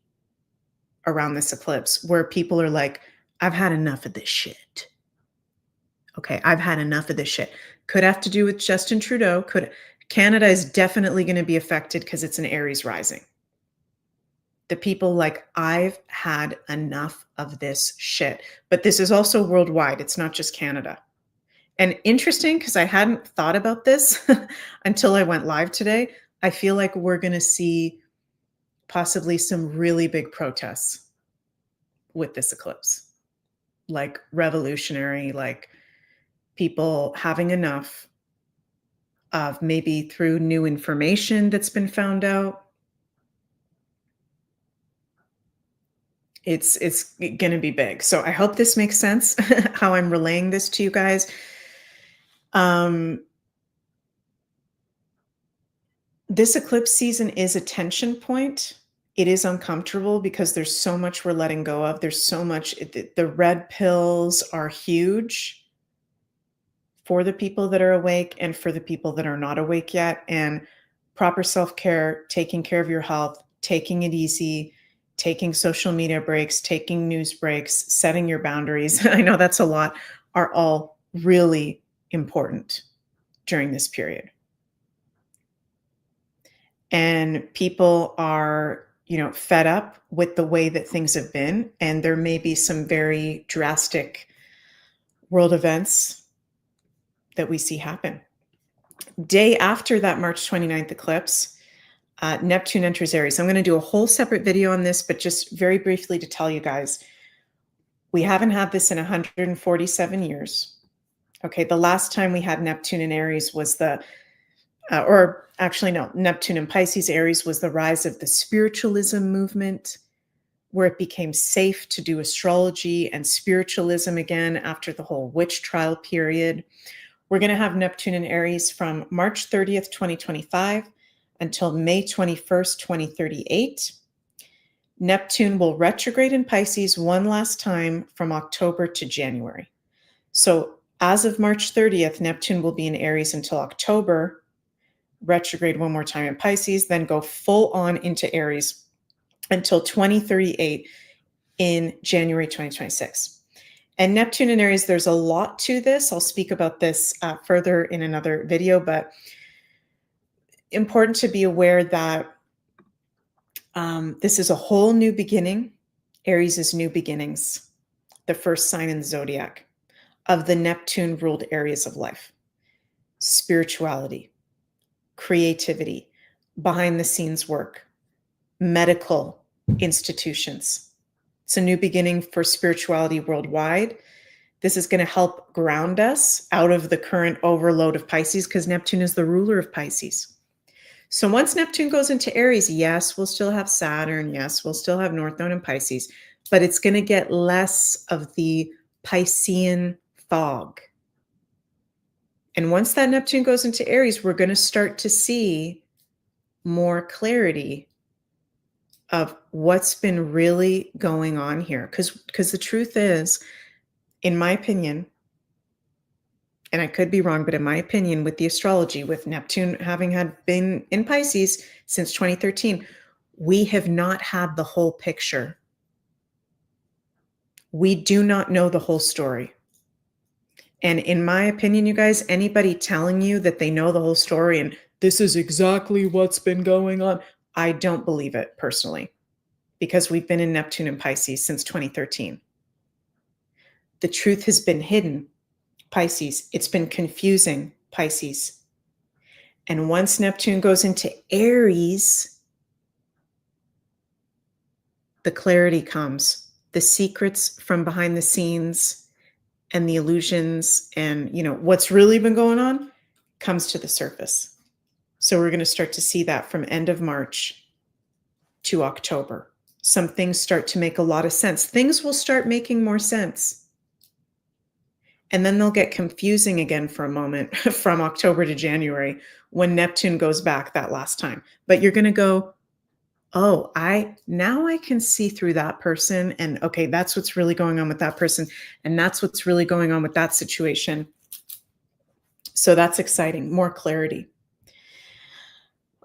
around this eclipse where people are like, I've had enough of this shit. Okay, I've had enough of this shit. Could have to do with Justin Trudeau. Canada is definitely going to be affected because it's an Aries rising. The people like, I've had enough of this shit. But this is also worldwide. It's not just Canada. And interesting, because I hadn't thought about this until I went live today. I feel like we're going to see possibly some really big protests with this eclipse, like revolutionary, like people having enough of maybe through new information that's been found out. It's going to be big. So I hope this makes sense how I'm relaying this to you guys. This eclipse season is a tension point. It is uncomfortable because there's so much we're letting go of. There's so much, the red pills are huge for the people that are awake and for the people that are not awake yet. And proper self-care, taking care of your health, taking it easy, taking social media breaks, taking news breaks, setting your boundaries, I know that's a lot, are all really important during this period. And people are, fed up with the way that things have been. And there may be some very drastic world events that we see happen. Day after that March 29th eclipse, Neptune enters Aries. I'm going to do a whole separate video on this, but just very briefly to tell you guys, we haven't had this in 147 years. Okay, the last time we had Neptune in Aries was Neptune in Pisces, Aries was the rise of the spiritualism movement, where it became safe to do astrology and spiritualism again after the whole witch trial period. We're going to have Neptune in Aries from March 30th, 2025 until May 21st, 2038. Neptune will retrograde in Pisces one last time from October to January. So as of March 30th, Neptune will be in Aries until October, retrograde one more time in Pisces, then go full on into Aries until 2038 in January 2026. And Neptune in Aries, there's a lot to this. I'll speak about this further in another video, but important to be aware that this is a whole new beginning. Aries is new beginnings, the first sign in the zodiac of the Neptune-ruled areas of life: spirituality, creativity, behind-the-scenes work, medical institutions. It's a new beginning for spirituality worldwide. This is going to help ground us out of the current overload of Pisces, because Neptune is the ruler of Pisces. So once Neptune goes into Aries, yes, we'll still have Saturn. Yes, we'll still have North Node in Pisces, but it's going to get less of the Piscean fog. And once that Neptune goes into Aries, we're going to start to see more clarity of what's been really going on here. Because the truth is, in my opinion, and I could be wrong, but in my opinion, with the astrology, with Neptune having been in Pisces since 2013, we have not had the whole picture. We do not know the whole story. And in my opinion, you guys, anybody telling you that they know the whole story and this is exactly what's been going on, I don't believe it personally, because we've been in Neptune and Pisces since 2013. The truth has been hidden, Pisces. It's been confusing, Pisces. And once Neptune goes into Aries, the clarity comes, the secrets from behind the scenes and the illusions and, what's really been going on comes to the surface. So we're going to start to see that from end of March to October. Some things start to make a lot of sense. Things will start making more sense. And then they'll get confusing again for a moment from October to January when Neptune goes back that last time. But you're going to go, oh, now I can see through that person. And okay, that's what's really going on with that person. And that's what's really going on with that situation. So that's exciting. More clarity.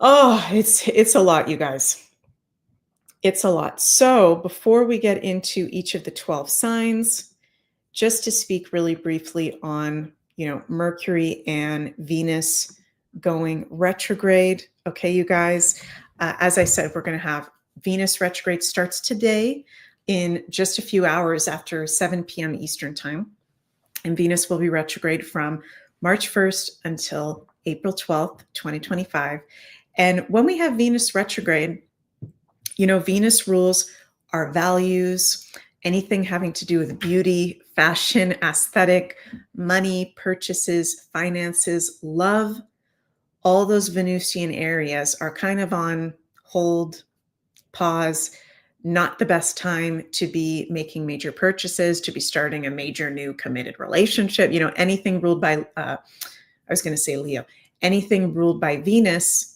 Oh, it's a lot, you guys. It's a lot. So before we get into each of the 12 signs, just to speak really briefly on, Mercury and Venus going retrograde. Okay, you guys, as I said, we're going to have Venus retrograde starts today in just a few hours after 7 p.m. Eastern time. And Venus will be retrograde from March 1st until April 12th, 2025. And when we have Venus retrograde, Venus rules our values, anything having to do with beauty, fashion, aesthetic, money, purchases, finances, love. All those Venusian areas are kind of on hold, pause, not the best time to be making major purchases, to be starting a major new committed relationship. Anything ruled by, I was going to say Leo, anything ruled by Venus,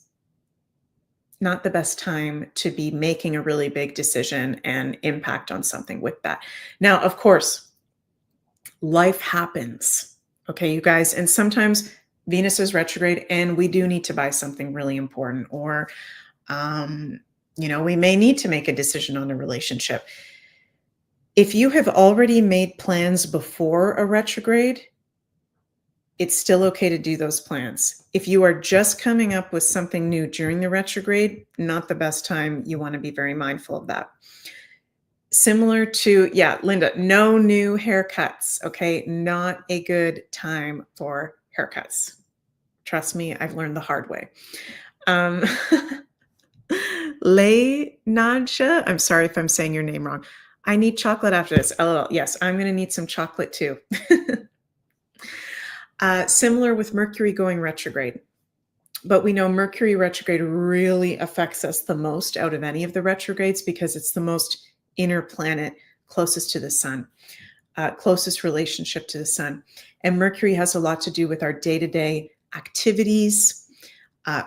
not the best time to be making a really big decision and impact on something with that. Now, of course, life happens. Okay, you guys, and sometimes Venus is retrograde and we do need to buy something really important, or, we may need to make a decision on a relationship. If you have already made plans before a retrograde, it's still okay to do those plans. If you are just coming up with something new during the retrograde, not the best time. You want to be very mindful of that. Similar to, Linda, no new haircuts. Okay, not a good time for haircuts. Trust me, I've learned the hard way. Lay Nadja, I'm sorry if I'm saying your name wrong. I need chocolate after this. LOL. Yes, I'm going to need some chocolate too. Similar with Mercury going retrograde. But we know Mercury retrograde really affects us the most out of any of the retrogrades because it's the most inner planet, closest to the sun, closest relationship to the sun. And Mercury has a lot to do with our day-to-day activities,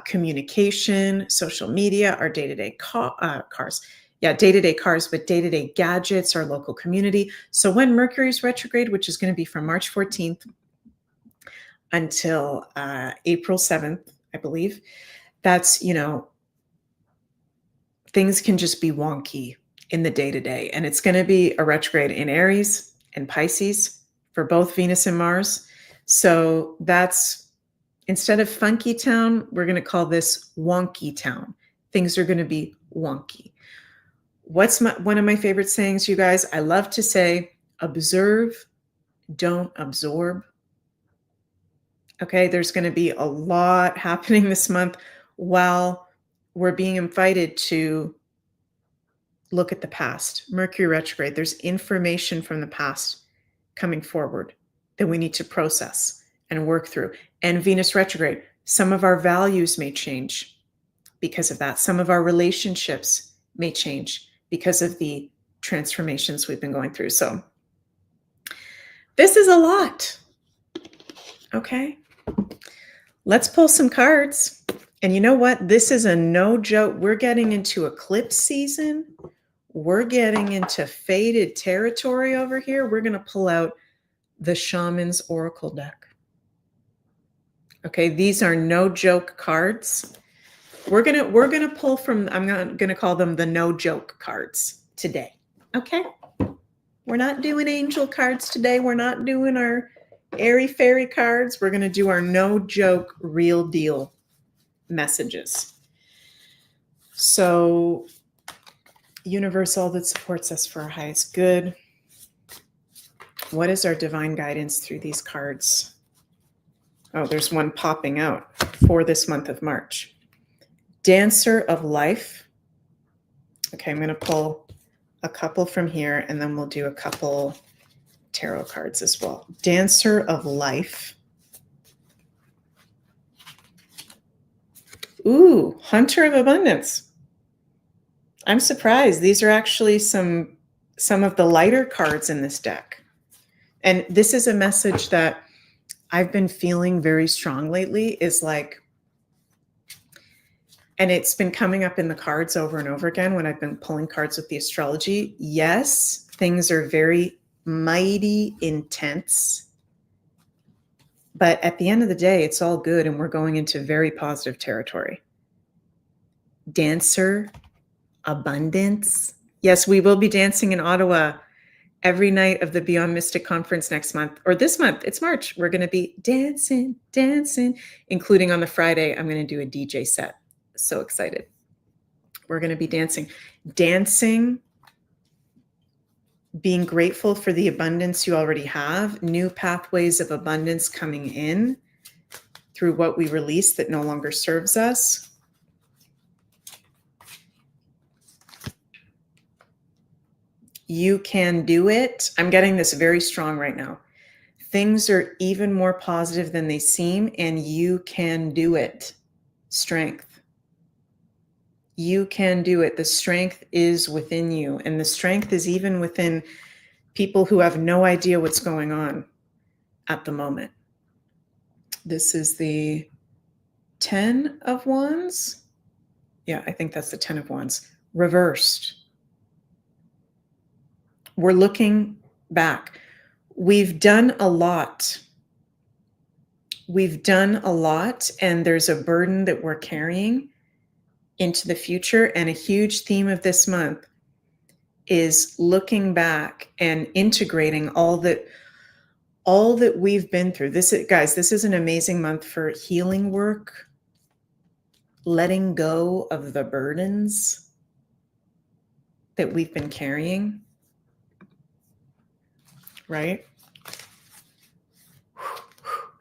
communication, social media, our day-to-day cars. Yeah, day-to-day cars, but day-to-day gadgets, our local community. So when Mercury's retrograde, which is going to be from March 14th until April 7th, I believe, that's, things can just be wonky in the day-to-day. And it's going to be a retrograde in Aries and Pisces for both Venus and Mars. So that's, instead of funky town, we're going to call this wonky town. Things are going to be wonky. What's one of my favorite sayings, you guys? I love to say, observe, don't absorb. Okay, there's going to be a lot happening this month while we're being invited to look at the past. Mercury retrograde, there's information from the past coming forward that we need to process and work through. And Venus retrograde, some of our values may change because of that. Some of our relationships may change because of the transformations we've been going through. So this is a lot. Okay. Let's pull some cards. And you know what? This is a no joke. We're getting into eclipse season. We're getting into faded territory over here. We're going to pull out the Shaman's Oracle deck. Okay, these are no joke cards. We're gonna pull from, I'm gonna call them the no joke cards today. Okay, we're not doing angel cards today. We're not doing our airy fairy cards. We're gonna do our no joke, real deal messages. So, universe, all that supports us for our highest good. What is our divine guidance through these cards? Oh, there's one popping out for this month of March. Dancer of Life. Okay, I'm going to pull a couple from here, and then we'll do a couple tarot cards as well. Dancer of Life. Ooh, Hunter of Abundance. I'm surprised. These are actually some of the lighter cards in this deck. And this is a message that I've been feeling very strong lately, is like, and it's been coming up in the cards over and over again when I've been pulling cards with the astrology. Yes, things are very mighty intense, but at the end of the day, it's all good, and we're going into very positive territory. Dancer, abundance. Yes, we will be dancing in Ottawa every night of the Beyond Mystic Conference next month, or this month. It's March. We're going to be dancing, including on the Friday. I'm going to do a DJ set. So excited. We're going to be dancing, being grateful for the abundance you already have, new pathways of abundance coming in through what we release that no longer serves us. You can do it. I'm getting this very strong right now. Things are even more positive than they seem, and you can do it. Strength. You can do it. The strength is within you, and the strength is even within people who have no idea what's going on at the moment. This is the 10 of Wands. Yeah, I think that's the 10 of Wands. Reversed. We're looking back. We've done a lot. We've done a lot, and there's a burden that we're carrying into the future. And a huge theme of this month is looking back and integrating all that we've been through. This is an amazing month for healing work, letting go of the burdens that we've been carrying. Right?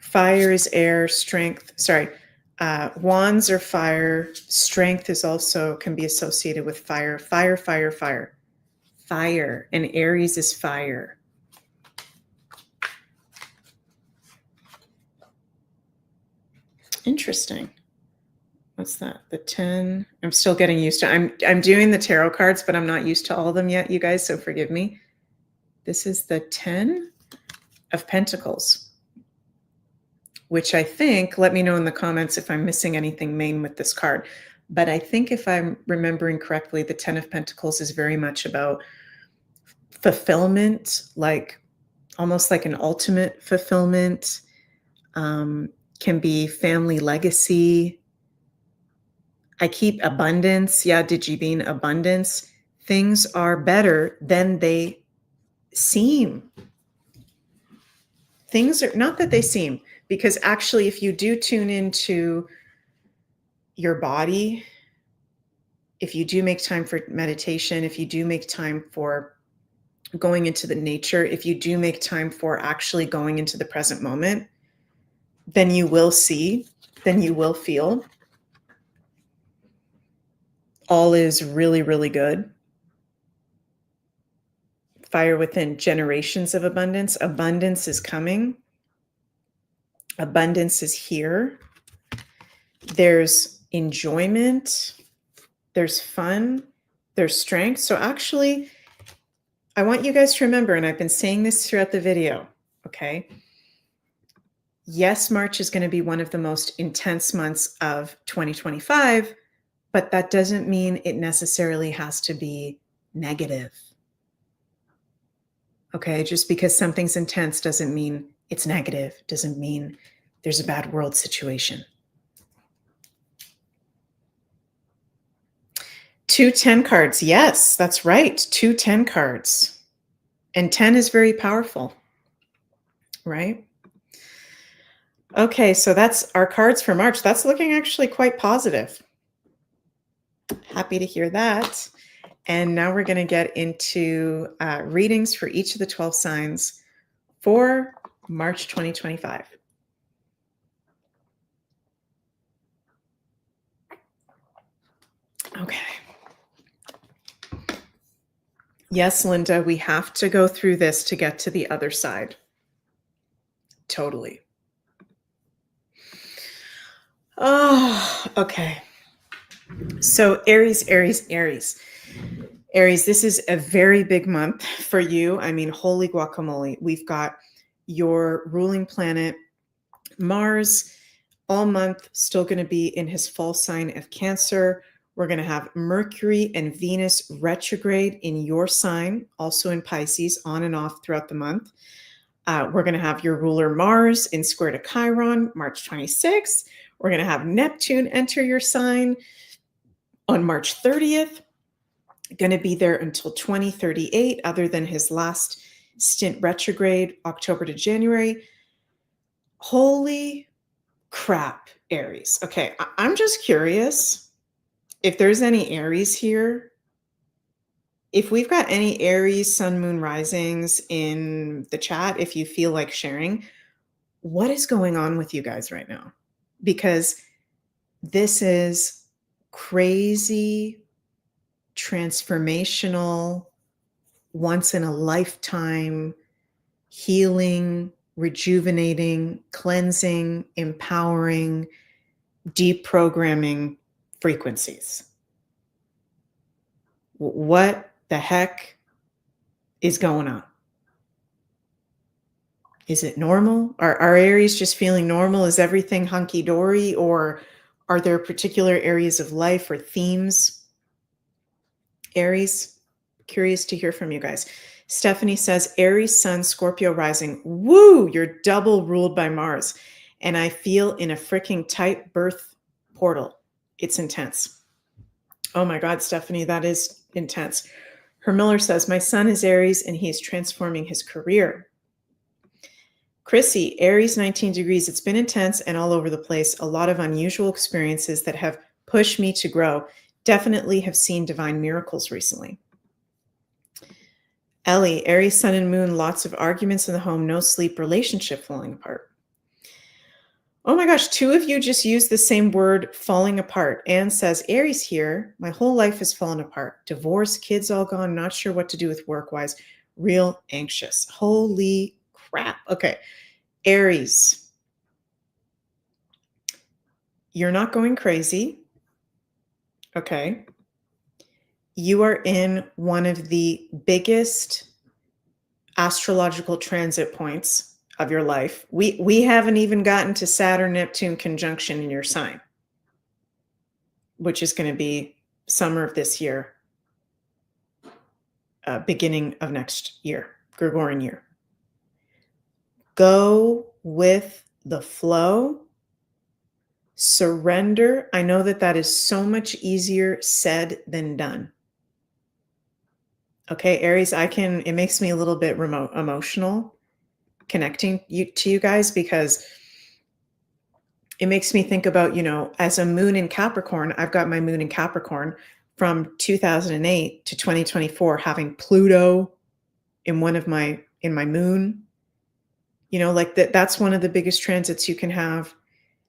Fire is air, strength. Sorry. Wands are fire. Strength is also can be associated with fire. Fire. And Aries is fire. Interesting. What's that? The 10. I'm still getting used to. I'm doing the tarot cards, but I'm not used to all of them yet, you guys, so forgive me. This is the 10 of Pentacles. which I think, let me know in the comments if I'm missing anything main with this card. But I think if I'm remembering correctly, the 10 of Pentacles is very much about fulfillment, like almost like an ultimate fulfillment, can be family legacy. I keep abundance. Yeah, Digibeen, abundance. Things are better than they seem. Things are not that they seem, because actually, if you do tune into your body, if you do make time for meditation, if you do make time for going into the nature, if you do make time for actually going into the present moment, then you will see, then you will feel all is really, really good. Fire within, generations of abundance. Abundance is coming. Abundance is here. There's enjoyment. There's fun. There's strength. So actually, I want you guys to remember, and I've been saying this throughout the video, okay? Yes, March is going to be one of the most intense months of 2025, but that doesn't mean it necessarily has to be negative. Okay, just because something's intense doesn't mean it's negative, doesn't mean there's a bad world situation. 2 10 cards. Yes, that's right. 2 10 cards. And 10 is very powerful, right? Okay, so that's our cards for March. That's looking actually quite positive. Happy to hear that. And now we're going to get into readings for each of the 12 signs for March 2025. Okay. Yes, Linda, we have to go through this to get to the other side. Totally. Oh, okay. So Aries, Aries, Aries. Aries, this is a very big month for you. I mean, holy guacamole. We've got your ruling planet, Mars, all month still going to be in his fall sign of Cancer. We're going to have Mercury and Venus retrograde in your sign, also in Pisces, on and off throughout the month. We're going to have your ruler Mars in square to Chiron, March 26th. We're going to have Neptune enter your sign on March 30th. Going to be there until 2038, other than his last stint retrograde, October to January. Holy crap, Aries. Okay, I'm just curious if there's any Aries here. If we've got any Aries, Sun, Moon, Risings in the chat, if you feel like sharing, what is going on with you guys right now? Because this is crazy, transformational, once in a lifetime, healing, rejuvenating, cleansing, empowering, deprogramming frequencies. What the heck is going on? Is it normal? Are Aries just feeling normal? Is everything hunky-dory? Or are there particular areas of life or themes? Aries, curious to hear from you guys. Stephanie says, Aries, Sun, Scorpio rising. Woo, you're double ruled by Mars. And I feel in a freaking tight birth portal. It's intense. Oh my God, Stephanie, that is intense. Her Miller says, my son is Aries and he is transforming his career. Chrissy, Aries 19 degrees. It's been intense and all over the place. A lot of unusual experiences that have pushed me to grow. Definitely have seen divine miracles recently. Ellie, Aries, Sun and Moon, lots of arguments in the home, no sleep, relationship falling apart. Oh my gosh, 2 of you just used the same word, falling apart. Anne says, Aries here, my whole life has fallen apart. Divorce, kids all gone, not sure what to do with work-wise, real anxious. Holy crap. Okay, Aries, you're not going crazy. Okay. You are in one of the biggest astrological transit points of your life. We haven't even gotten to Saturn Neptune conjunction in your sign, which is going to be summer of this year, beginning of next year, Gregorian year. Go with the flow. Surrender. I know that that is so much easier said than done. Okay, Aries, it makes me a little bit emotional connecting to you guys, because it makes me think about, as a moon in Capricorn, I've got my moon in Capricorn from 2008 to 2024, having Pluto in my moon, like that's one of the biggest transits you can have.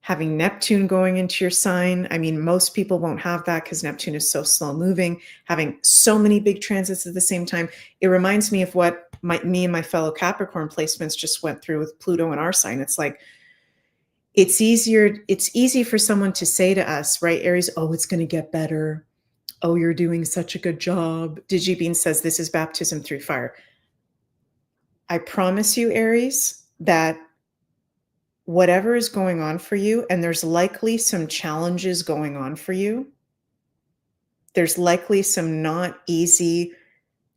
Having Neptune going into your sign. I mean, most people won't have that because Neptune is so slow moving. Having so many big transits at the same time. It reminds me of what me and my fellow Capricorn placements just went through with Pluto in our sign. It's like, it's easy for someone to say to us, right, Aries, oh, it's going to get better. Oh, you're doing such a good job. Digibean says this is baptism through fire. I promise you, Aries, that whatever is going on for you, and there's likely some challenges going on for you. There's likely some not easy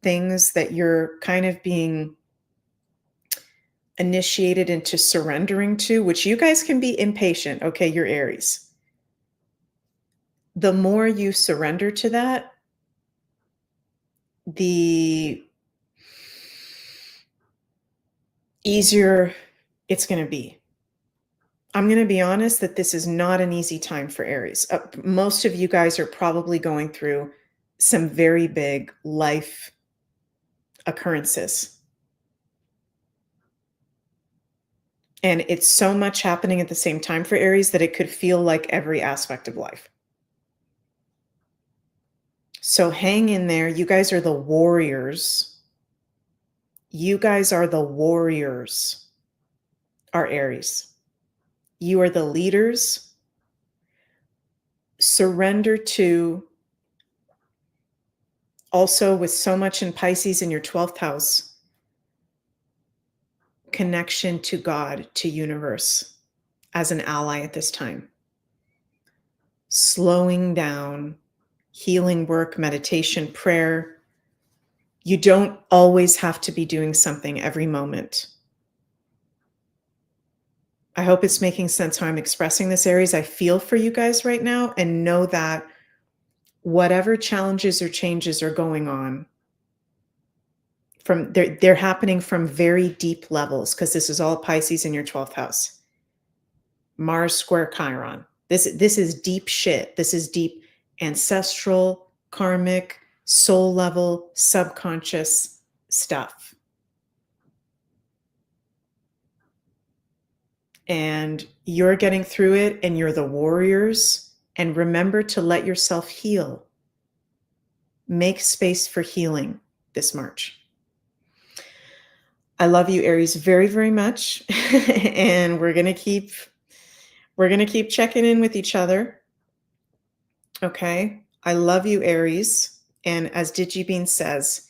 things that you're kind of being initiated into surrendering to, which you guys can be impatient. Okay, you're Aries. The more you surrender to that, the easier it's going to be. I'm going to be honest that this is not an easy time for Aries. Most of you guys are probably going through some very big life occurrences. And it's so much happening at the same time for Aries that it could feel like every aspect of life. So hang in there. You guys are the warriors. You guys are the warriors, are Aries. You are the leaders. Surrender to, also with so much in Pisces in your 12th house, connection to God, to universe as an ally at this time. Slowing down, healing work, meditation, prayer. You don't always have to be doing something every moment. I hope it's making sense how I'm expressing this, Aries. I feel for you guys right now, and know that whatever challenges or changes are going on, they're happening from very deep levels, because this is all Pisces in your 12th house. Mars square Chiron. This is deep shit. This is deep ancestral, karmic, soul level, subconscious stuff. And you're getting through it, and you're the warriors. And remember to let yourself heal. Make space for healing this March. I love you, Aries, very, very much. And we're going to keep checking in with each other. Okay. I love you, Aries. And as Digibean says,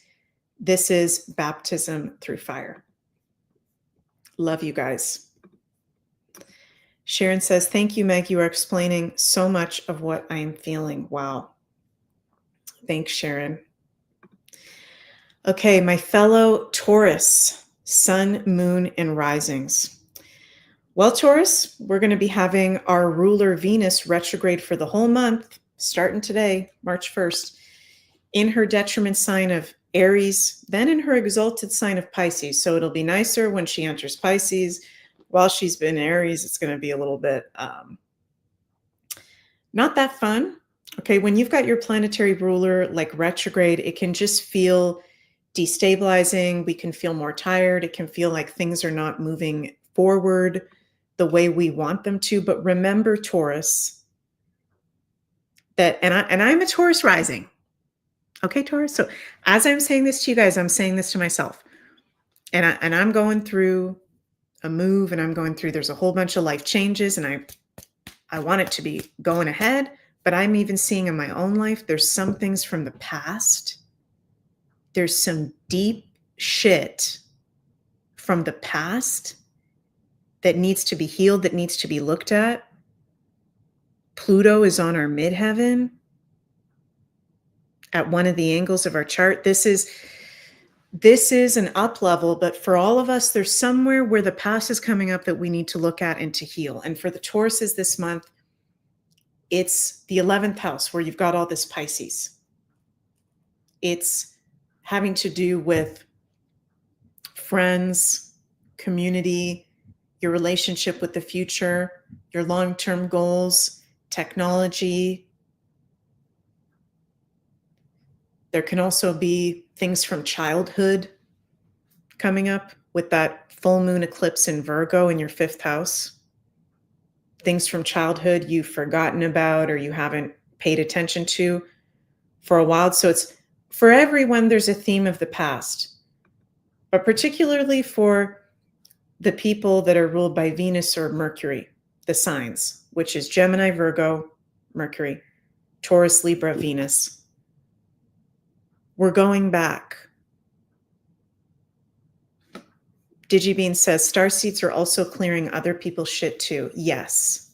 this is baptism through fire. Love you guys. Sharon says, thank you, Meg. You are explaining so much of what I am feeling. Wow. Thanks, Sharon. Okay, my fellow Taurus, sun, moon, and risings. Well, Taurus, we're going to be having our ruler Venus retrograde for the whole month, starting today, March 1st, in her detriment sign of Aries, then in her exalted sign of Pisces. So it'll be nicer when she enters Pisces. While she's been Aries, it's going to be a little bit not that fun. Okay, when you've got your planetary ruler like retrograde, it can just feel destabilizing. We can feel more tired. It can feel like things are not moving forward the way we want them to. But remember, Taurus, that, and I'm a Taurus rising. Okay, Taurus. So as I'm saying this to you guys, I'm saying this to myself. And I'm going through a move, and I'm going through, there's a whole bunch of life changes, and I want it to be going ahead, but I'm even seeing in my own life, there's some things from the past. There's some deep shit from the past that needs to be healed, that needs to be looked at. Pluto is on our midheaven at one of the angles of our chart. This is an up level, but for all of us, there's somewhere where the past is coming up that we need to look at and to heal. And for the Tauruses this month, it's the 11th house where you've got all this Pisces. It's having to do with friends, community, your relationship with the future, your long-term goals, technology. There can also be things from childhood coming up with that full moon eclipse in Virgo in your 5th house. Things from childhood you've forgotten about or you haven't paid attention to for a while. So it's for everyone, there's a theme of the past, but particularly for the people that are ruled by Venus or Mercury, the signs, which is Gemini, Virgo, Mercury, Taurus, Libra, Venus. We're going back. DigiBean says starseeds are also clearing other people's shit too. Yes.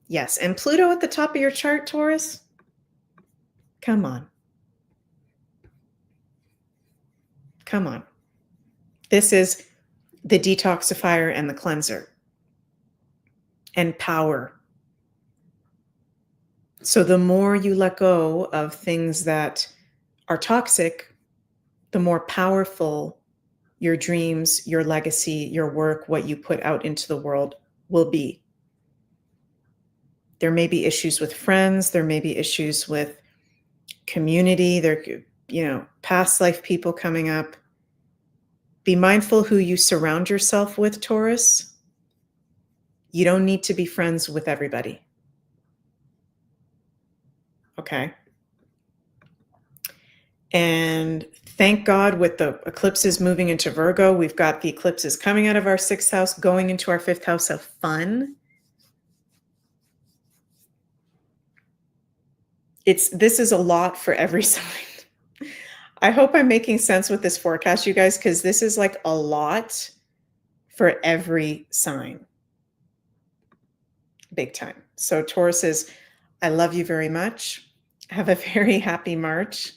Yes. And Pluto at the top of your chart, Taurus? Come on. Come on. This is the detoxifier and the cleanser and power. So the more you let go of things that are toxic, the more powerful your dreams, your legacy, your work, what you put out into the world will be. There may be issues with friends. There may be issues with community. There, past life people coming up. Be mindful who you surround yourself with, Taurus. You don't need to be friends with everybody. Okay. And thank God with the eclipses moving into Virgo, we've got the eclipses coming out of our 6th house, going into our 5th house of fun. This is a lot for every sign. I hope I'm making sense with this forecast, you guys, because this is like a lot for every sign. Big time. So Tauruses, I love you very much. Have a very happy March.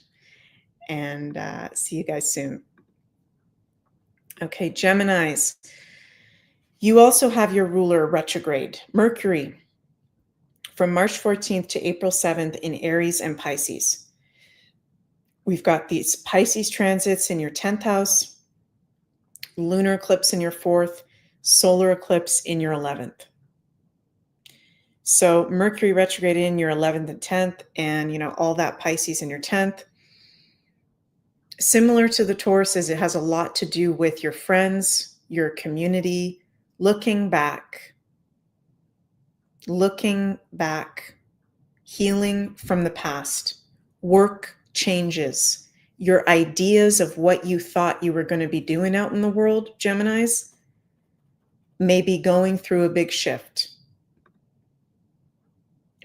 And see you guys soon. Okay, Geminis. You also have your ruler retrograde, Mercury, from March 14th to April 7th in Aries and Pisces. We've got these Pisces transits in your 10th house, lunar eclipse in your 4th, solar eclipse in your 11th. So Mercury retrograde in your 11th and 10th, and all that Pisces in your 10th. Similar to the Tauruses, it has a lot to do with your friends, your community, looking back, healing from the past, work changes, your ideas of what you thought you were going to be doing out in the world, Geminis, may be going through a big shift.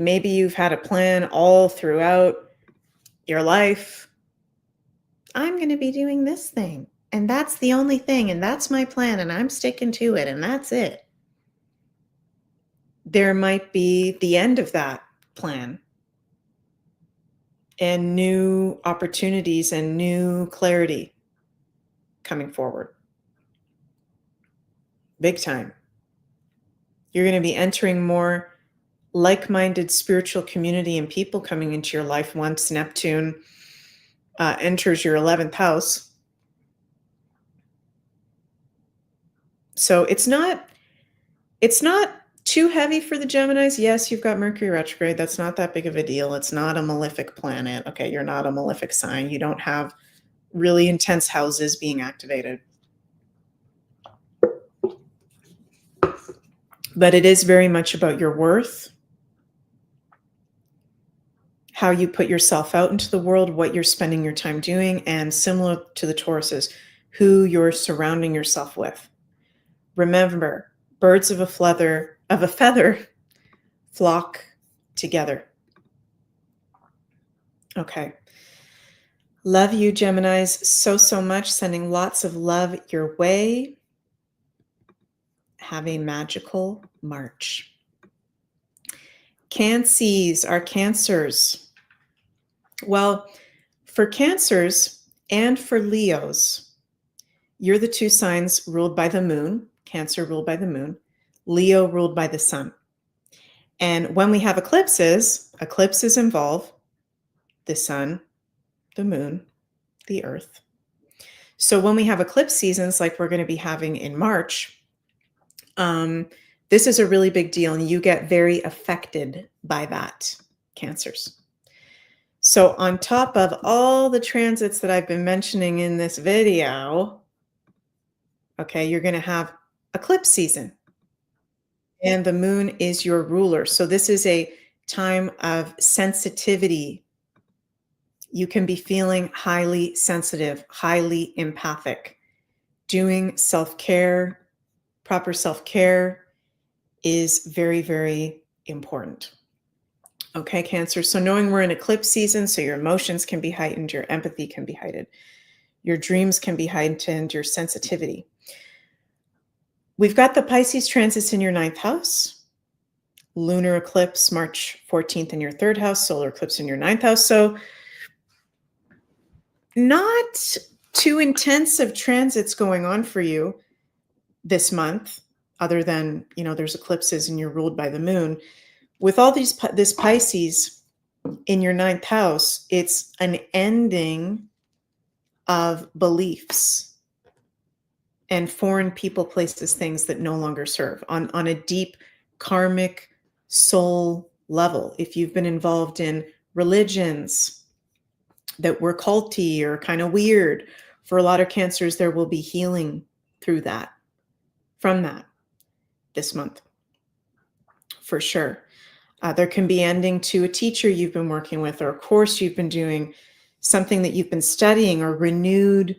Maybe you've had a plan all throughout your life. I'm going to be doing this thing, and that's the only thing, and that's my plan, and I'm sticking to it, and that's it. There might be the end of that plan and new opportunities and new clarity coming forward. Big time. You're going to be entering more like-minded spiritual community and people coming into your life once Neptune enters your 11th house. So it's not too heavy for the Geminis. Yes, you've got Mercury retrograde. That's not that big of a deal. It's not a malefic planet. Okay, you're not a malefic sign. You don't have really intense houses being activated. But it is very much about your worth, how you put yourself out into the world, what you're spending your time doing, and similar to the Tauruses, who you're surrounding yourself with. Remember, birds of a feather flock together. Okay. Love you, Geminis, so much. Sending lots of love your way. Have a magical March. Cancies are Cancers. Well, for Cancers and for Leos, you're the two signs ruled by the moon. Cancer ruled by the moon, Leo ruled by the sun. And when we have eclipses involve the sun, the moon, the earth. So when we have eclipse seasons like we're going to be having in March, this is a really big deal, and you get very affected by that, Cancers. So on top of all the transits that I've been mentioning in this video, okay, you're going to have eclipse season. And the moon is your ruler. So this is a time of sensitivity. You can be feeling highly sensitive, highly empathic. Doing self-care, proper self-care is very, very important. Okay, Cancer. So knowing we're in eclipse season, so your emotions can be heightened, your empathy can be heightened, your dreams can be heightened, your sensitivity. We've got the Pisces transits in your 9th house, lunar eclipse March 14th in your 3rd house, solar eclipse in your 9th house. So not too intensive transits going on for you this month, other than, there's eclipses and you're ruled by the moon. With all this Pisces in your 9th house, it's an ending of beliefs and foreign people, places, things that no longer serve on a deep karmic soul level. If you've been involved in religions that were culty or kind of weird, for a lot of Cancers, there will be healing through that, from that this month, for sure. There can be ending to a teacher you've been working with, or a course you've been doing, something that you've been studying, or renewed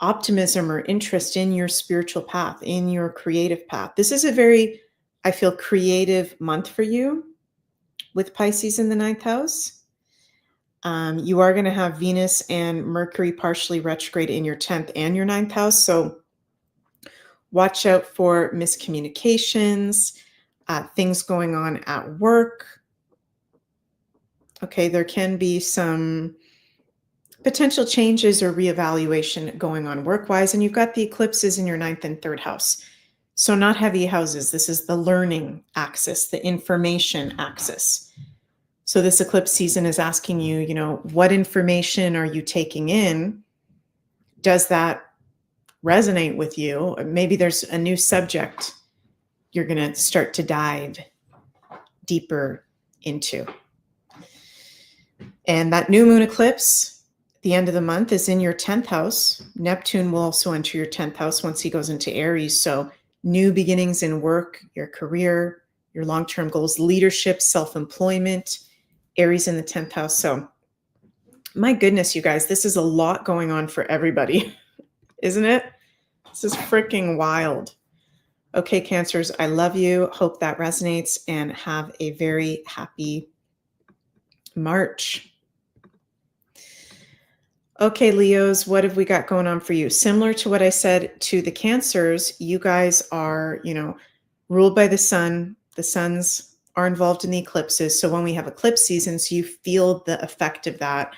optimism or interest in your spiritual path, in your creative path. This is a very, I feel, creative month for you with Pisces in the 9th house. You are going to have Venus and Mercury partially retrograde in your 10th and your 9th house. So watch out for miscommunications, things going on at work. Okay, there can be some potential changes or reevaluation going on work-wise. And you've got the eclipses in your 9th and 3rd house. So not heavy houses. This is the learning axis, the information axis. So this eclipse season is asking you, what information are you taking in? Does that resonate with you? Maybe there's a new subject you're going to start to dive deeper into. And that new moon eclipse, the end of the month, is in your 10th house. Neptune will also enter your 10th house once he goes into Aries. So new beginnings in work, your career, your long-term goals, leadership, self-employment, Aries in the 10th house. So my goodness, you guys, this is a lot going on for everybody, isn't it? This is freaking wild. Okay, Cancers, I love you. Hope that resonates, and have a very happy March. Okay, Leos, what have we got going on for you? Similar to what I said to the Cancers, you guys are, ruled by the sun. The suns are involved in the eclipses. So when we have eclipse seasons, you feel the effect of that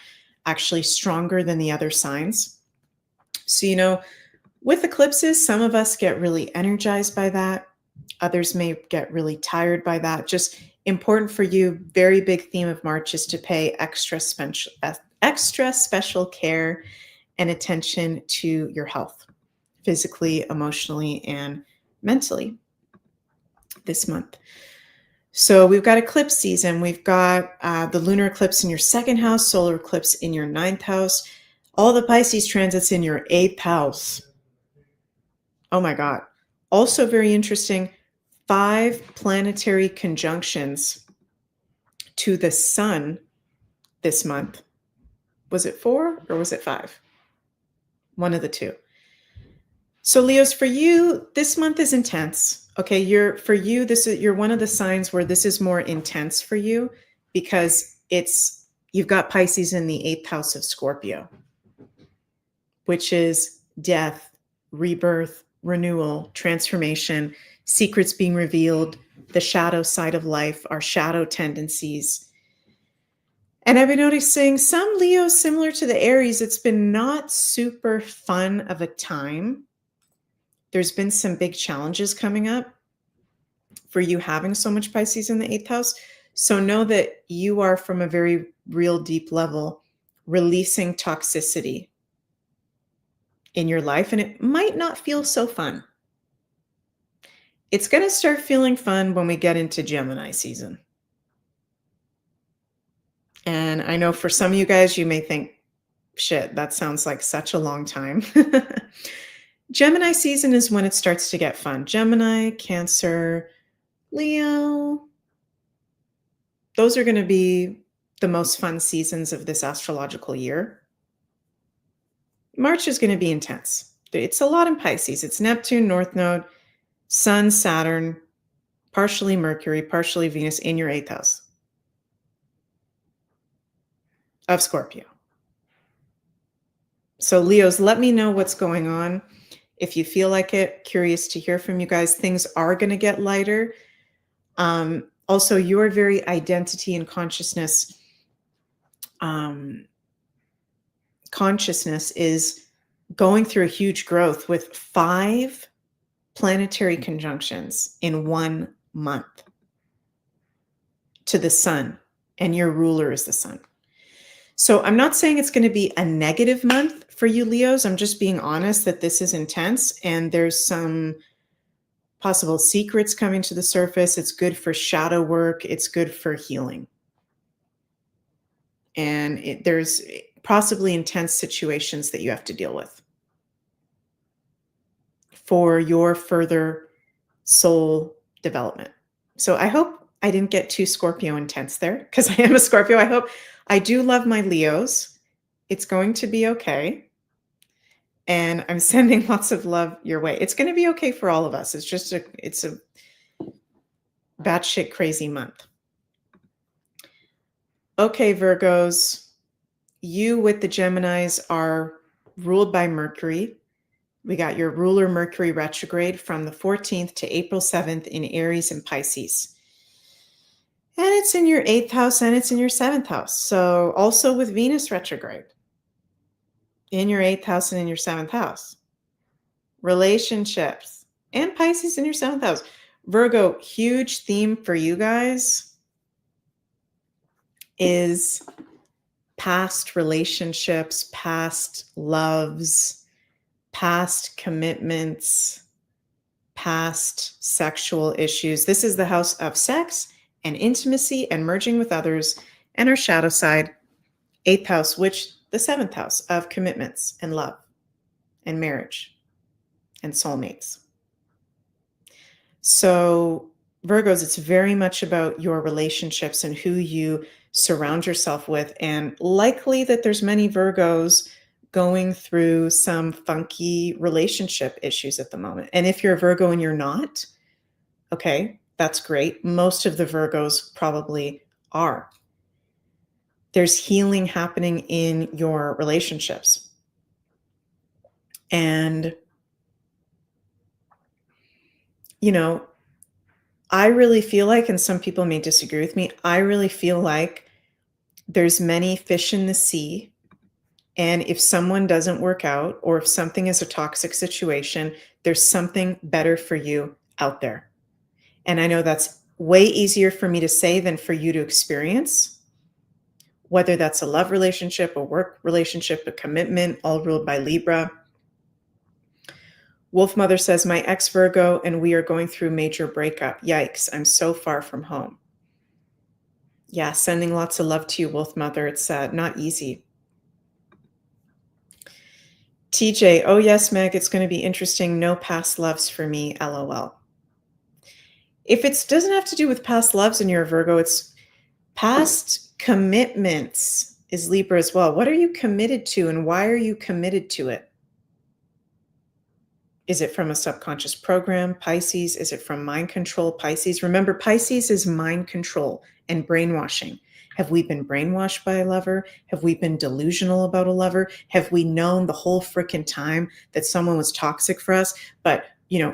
actually stronger than the other signs. So, with eclipses, some of us get really energized by that. Others may get really tired by that. Just important for you, very big theme of March is to pay extra special care and attention to your health, physically, emotionally, and mentally this month. So we've got eclipse season. We've got the lunar eclipse in your 2nd house, solar eclipse in your 9th house, all the Pisces transits in your 8th house. Oh my God. Also very interesting, 5 planetary conjunctions to the sun this month. Was it 4 or was it 5? One of the two. So Leos, for you, this month is intense. Okay, you're one of the signs where this is more intense for you, because you've got Pisces in the 8th house of Scorpio, which is death, rebirth, renewal, transformation, secrets being revealed, the shadow side of life, our shadow tendencies. And I've been noticing some Leos, similar to the Aries, it's been not super fun of a time. There's been some big challenges coming up for you having so much Pisces in the 8th house. So know that you are, from a very real deep level, releasing toxicity in your life, and it might not feel so fun. It's going to start feeling fun when we get into Gemini season. And I know for some of you guys, you may think, shit, that sounds like such a long time. Gemini season is when it starts to get fun. Gemini, Cancer, Leo, those are going to be the most fun seasons of this astrological year. March is going to be intense. It's a lot in Pisces. It's Neptune, North Node, Sun, Saturn, partially Mercury, partially Venus in your 8th house of Scorpio. So Leos, let me know what's going on. If you feel like it, curious to hear from you guys. Things are going to get lighter. Also, your very identity and consciousness is going through a huge growth with 5 planetary conjunctions in 1 month to the sun, and your ruler is the sun. So I'm not saying it's going to be a negative month for you Leos. I'm just being honest that this is intense and there's some possible secrets coming to the surface. It's good for shadow work. It's good for healing. And there's possibly intense situations that you have to deal with for your further soul development. So I hope I didn't get too Scorpio intense there, because I am a Scorpio. I do love my Leos. It's going to be okay. And I'm sending lots of love your way. It's going to be okay for all of us. It's a batshit crazy month. Okay, Virgos, you with the Geminis are ruled by Mercury. We got your ruler Mercury retrograde from the 14th to April 7th in Aries and Pisces. And it's in your 8th house and it's in your 7th house. So also with Venus retrograde in your 8th house and in your 7th house. Relationships and Pisces in your 7th house. Virgo, huge theme for you guys is past relationships, past loves, past commitments, past sexual issues. This is the house of sex and intimacy and merging with others, and our shadow side, 8th house, which the 7th house of commitments and love and marriage and soulmates. So Virgos, it's very much about your relationships and who you surround yourself with, and likely that there's many Virgos going through some funky relationship issues at the moment. And if you're a Virgo and you're not, okay, that's great. Most of the Virgos probably are. There's healing happening in your relationships. And, you know, I really feel like, and some people may disagree with me, I really feel like there's many fish in the sea. And if someone doesn't work out, or if something is a toxic situation, there's something better for you out there. And I know that's way easier for me to say than for you to experience, whether that's a love relationship, a work relationship, a commitment, all ruled by Libra. Wolf Mother says, my ex-Virgo and we are going through major breakup. Yikes, I'm so far from home. Yeah, sending lots of love to you, Wolf Mother. It's not easy. TJ, oh yes, Meg, it's going to be interesting. No past loves for me, LOL. If it doesn't have to do with past loves and you're a Virgo, it's past commitments is Libra as well. What are you committed to and why are you committed to it? Is it from a subconscious program, Pisces? Is it from mind control, Pisces? Remember, Pisces is mind control and brainwashing. Have we been brainwashed by a lover? Have we been delusional about a lover? Have we known the whole freaking time that someone was toxic for us? But,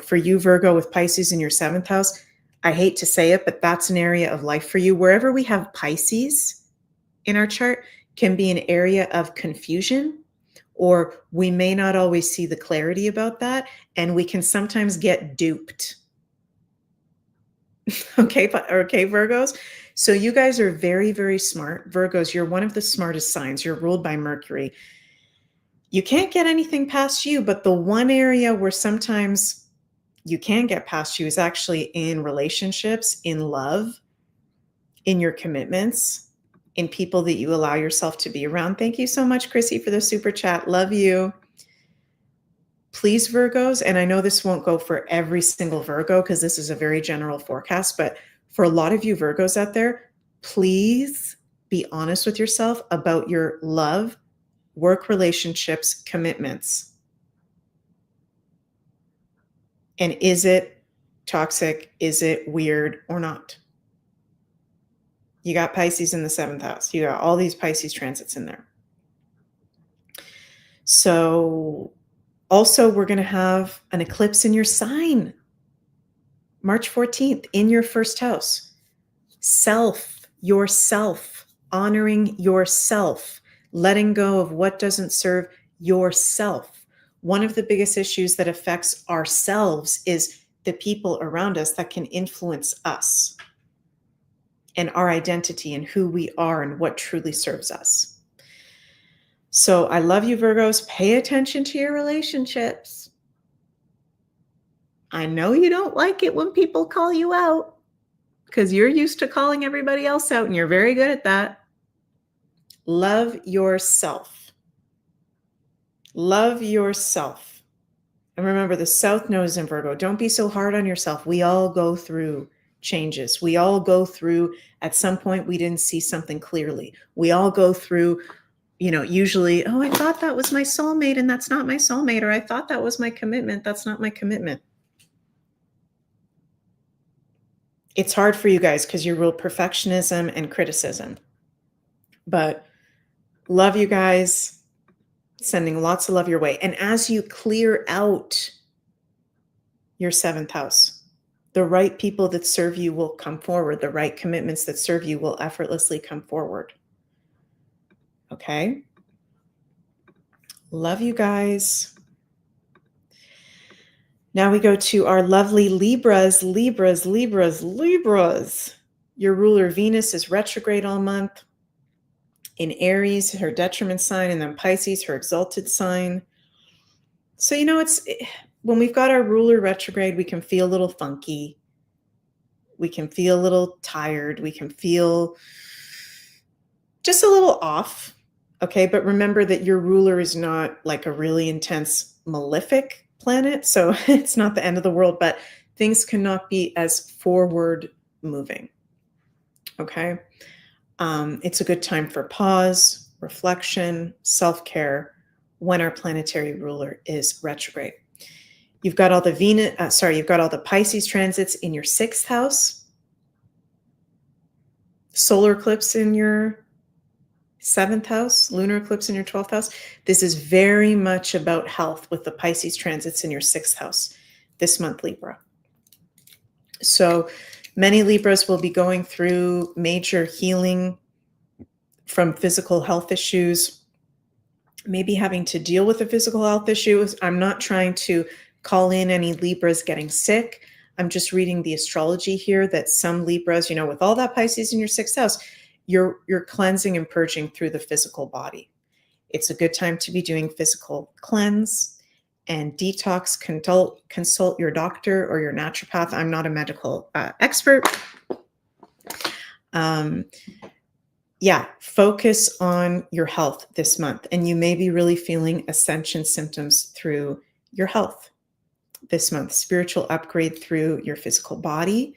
for you, Virgo, with Pisces in your 7th house, I hate to say it, but that's an area of life for you. Wherever we have Pisces in our chart can be an area of confusion, or we may not always see the clarity about that, and we can sometimes get duped. Okay, Virgos. So you guys are very, very smart. Virgos, you're one of the smartest signs. You're ruled by Mercury. You can't get anything past you, but the one area where sometimes you can get past you is actually in relationships, in love, in your commitments, in people that you allow yourself to be around. Thank you so much, Chrissy, for the super chat. Love you. Please, Virgos, and I know this won't go for every single Virgo because this is a very general forecast, but for a lot of you Virgos out there, please be honest with yourself about your love, work relationships, commitments. And is it toxic? Is it weird or not? You got Pisces in the 7th house. You got all these Pisces transits in there. So also, we're going to have an eclipse in your sign, March 14th, in your 1st house. Yourself, honoring yourself, letting go of what doesn't serve yourself. One of the biggest issues that affects ourselves is the people around us that can influence us and our identity and who we are and what truly serves us. So I love you, Virgos. Pay attention to your relationships. I know you don't like it when people call you out because you're used to calling everybody else out and you're very good at that. Love yourself. Love yourself. And remember, the South Node is in Virgo. Don't be so hard on yourself. We all go through changes. We all go through, at some point, we didn't see something clearly. We all go through, usually, I thought that was my soulmate and that's not my soulmate, or I thought that was my commitment. That's not my commitment. It's hard for you guys because you rule perfectionism and criticism. But love you guys. Sending lots of love your way. And as you clear out your 7th house, the right people that serve you will come forward. The right commitments that serve you will effortlessly come forward. Okay? Love you guys. Now we go to our lovely Libras. Your ruler Venus is retrograde all month. In Aries, her detriment sign, and then Pisces, her exalted sign. So, it's when we've got our ruler retrograde, we can feel a little funky. We can feel a little tired. We can feel just a little off. Okay, but remember that your ruler is not like a really intense malefic planet. So it's not the end of the world, but things cannot be as forward moving. Okay. It's a good time for pause, reflection, self-care when our planetary ruler is retrograde. You've got all the Pisces transits in your 6th house, solar eclipse in your 7th house, lunar eclipse in your 12th house. This is very much about health with the Pisces transits in your 6th house this month, Libra. So many Libras will be going through major healing from physical health issues, maybe having to deal with a physical health issue. I'm not trying to call in any Libras getting sick. I'm just reading the astrology here that some Libras, with all that Pisces in your 6th house, you're cleansing and purging through the physical body. It's a good time to be doing physical cleanse and detox. Consult your doctor or your naturopath. I'm not a medical expert. Focus on your health this month. And you may be really feeling ascension symptoms through your health this month. Spiritual upgrade through your physical body.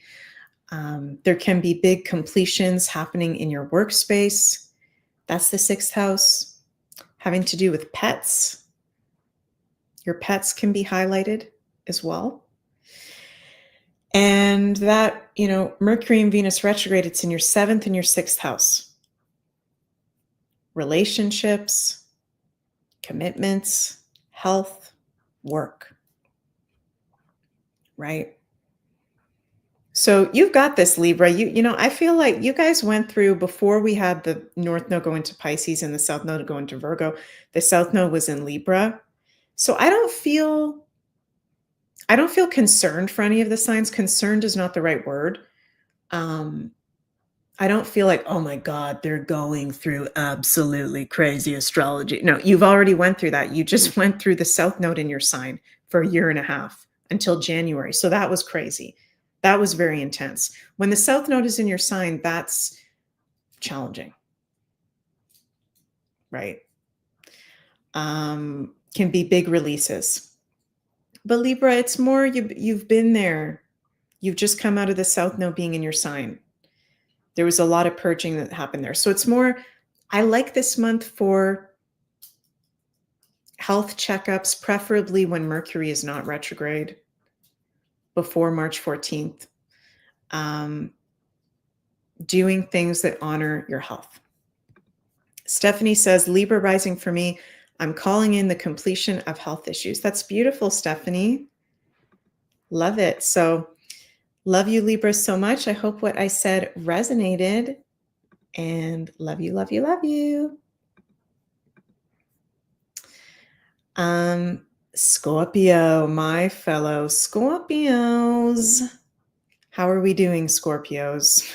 There can be big completions happening in your workspace. That's the 6th house. Having to do with pets. Your pets can be highlighted as well. And that, Mercury and Venus retrograde, it's in your 7th and your 6th house. relationships, commitments, health, work, right? So you've got this, Libra. I feel like you guys went through before we had the North Node go into Pisces and the South Node go into Virgo. The South Node was in Libra. So I don't feel concerned for any of the signs. Concerned is not the right word. Um, I don't feel like, oh my God, they're going through absolutely crazy astrology. No, you've already went through that. You just went through the South Node in your sign for a year and a half until January. So that was crazy. That was very intense. When the South Node is in your sign, that's challenging, right? Can be big releases. But Libra, it's more you've been there. You've just come out of the South Node being in your sign. There was a lot of purging that happened there. So it's more, I like this month for health checkups, preferably when Mercury is not retrograde before March 14th. Doing things that honor your health. Stephanie says, Libra rising for me. I'm calling in the completion of health issues. That's beautiful, Stephanie. Love it. So love you, Libra, so much. I hope what I said resonated. And love you, love you, love you. Scorpio, my fellow Scorpios. How are we doing, Scorpios?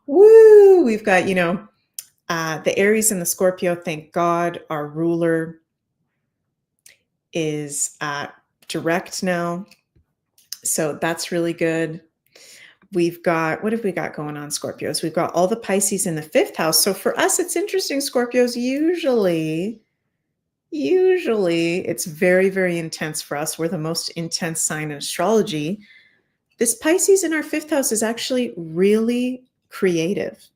Woo! We've got, the Aries and the Scorpio, thank God, our ruler is direct now. So that's really good. We've got, what have we got going on, Scorpios? We've got all the Pisces in the 5th house. So for us, it's interesting, Scorpios. Usually it's very, very intense for us. We're the most intense sign in astrology. This Pisces in our 5th house is actually really creative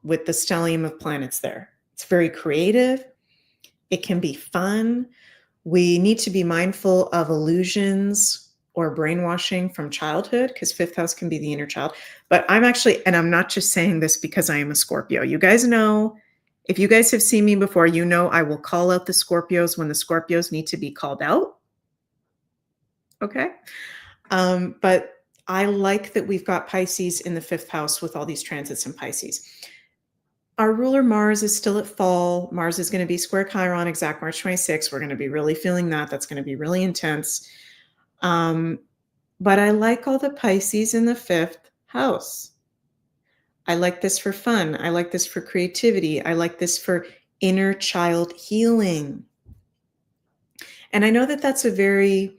with the stellium of planets there. It's very creative. It can be fun. We need to be mindful of illusions or brainwashing from childhood, because 5th house can be the inner child. But I'm not just saying this because I am a Scorpio. You guys know, if you guys have seen me before, you know I will call out the Scorpios when the Scorpios need to be called out. Okay? But I like that we've got Pisces in the 5th house with all these transits in Pisces. Our ruler Mars is still at fall. Mars is going to be square Chiron exact March 26th. We're going to be really feeling that. That's going to be really intense. But I like all the Pisces in the 5th house. I like this for fun. I like this for creativity. I like this for inner child healing. And I know that that's a very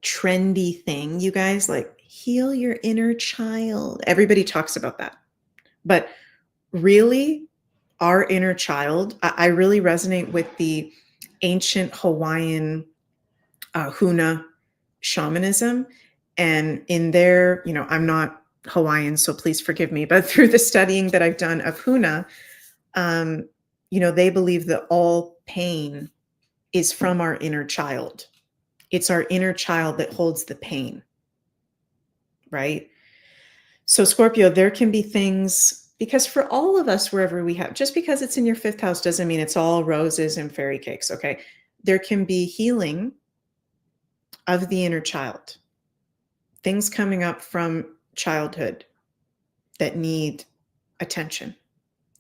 trendy thing, you guys, like heal your inner child. Everybody talks about that. But really, our inner child, I really resonate with the ancient Hawaiian Huna shamanism. And in there, I'm not Hawaiian, so please forgive me, but through the studying that I've done of Huna, they believe that all pain is from our inner child. It's our inner child that holds the pain, right? So Scorpio, there can be things, because for all of us, wherever we have, just because it's in your 5th house doesn't mean it's all roses and fairy cakes, okay? There can be healing of the inner child, things coming up from childhood that need attention.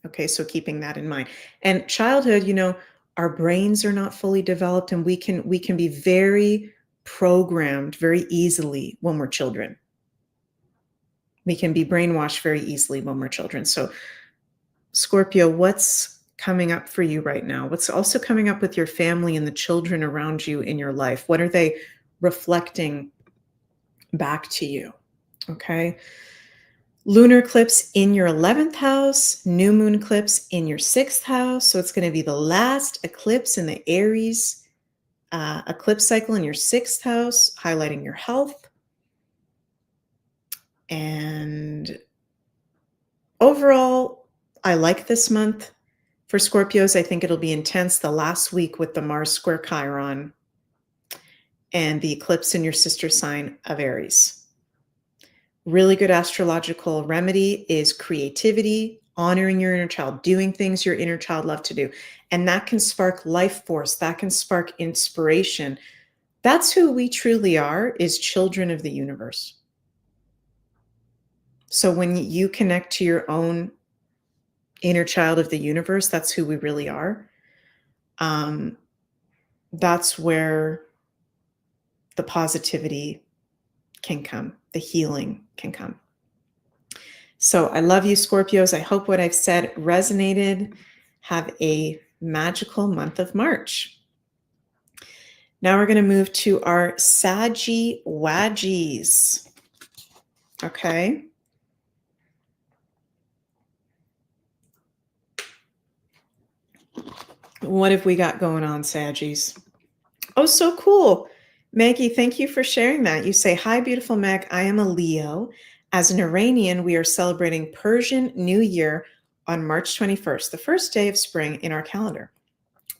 Okay, so keeping that in mind. And childhood, our brains are not fully developed, and we can be very programmed very easily when we're children. We can be brainwashed very easily when we're children. So Scorpio, what's coming up for you right now? What's also coming up with your family and the children around you in your life? What are they reflecting back to you? Okay. Lunar eclipse in your 11th house, new moon eclipse in your 6th house. So it's going to be the last eclipse in the Aries eclipse cycle in your 6th house, highlighting your health. And overall, I like this month. For Scorpios, I think it'll be intense the last week with the Mars square Chiron and the eclipse in your sister sign of Aries. Really good astrological remedy is creativity, honoring your inner child, doing things your inner child loved to do. And that can spark life force. That can spark inspiration. That's who we truly are, is children of the universe. So when you connect to your own inner child of the universe, that's who we really are. That's where the positivity can come, the healing can come. So I love you, Scorpios. I hope what I've said resonated. Have a magical month of March. Now we're going to move to our Saggy Waggies. Okay. What have we got going on, Saggies? Oh, so cool. Maggie, thank you for sharing that. You say, hi, beautiful Meg. I am a Leo. As an Iranian, we are celebrating Persian New Year on March 21st, the first day of spring in our calendar.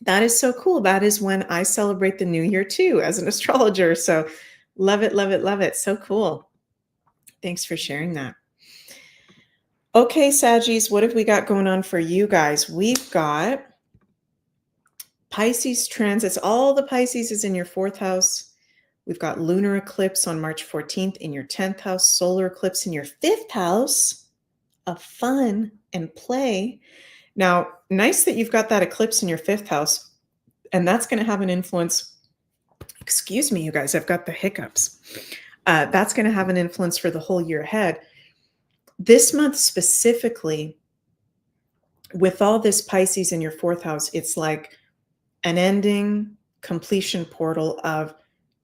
That is so cool. That is when I celebrate the new year too, as an astrologer. So love it, love it, love it. So cool. Thanks for sharing that. Okay, Saggies, what have we got going on for you guys? We've got Pisces transits. All the Pisces is in your 4th house. We've got lunar eclipse on March 14th in your 10th house, solar eclipse in your 5th house of fun and play. Now, nice that you've got that eclipse in your 5th house, and that's going to have an influence. Excuse me, you guys, I've got the hiccups. That's going to have an influence for the whole year ahead. This month specifically, with all this Pisces in your 4th house, it's like an ending, completion portal of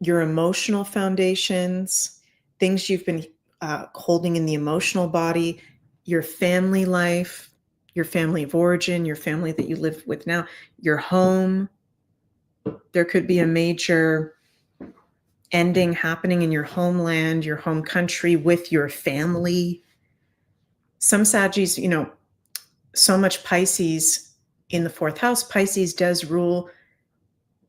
your emotional foundations, things you've been holding in the emotional body, your family life, your family of origin, your family that you live with now, your home. There could be a major ending happening in your homeland, your home country, with your family. Some Saggies, you know, so much Pisces in the 4th house. Pisces does rule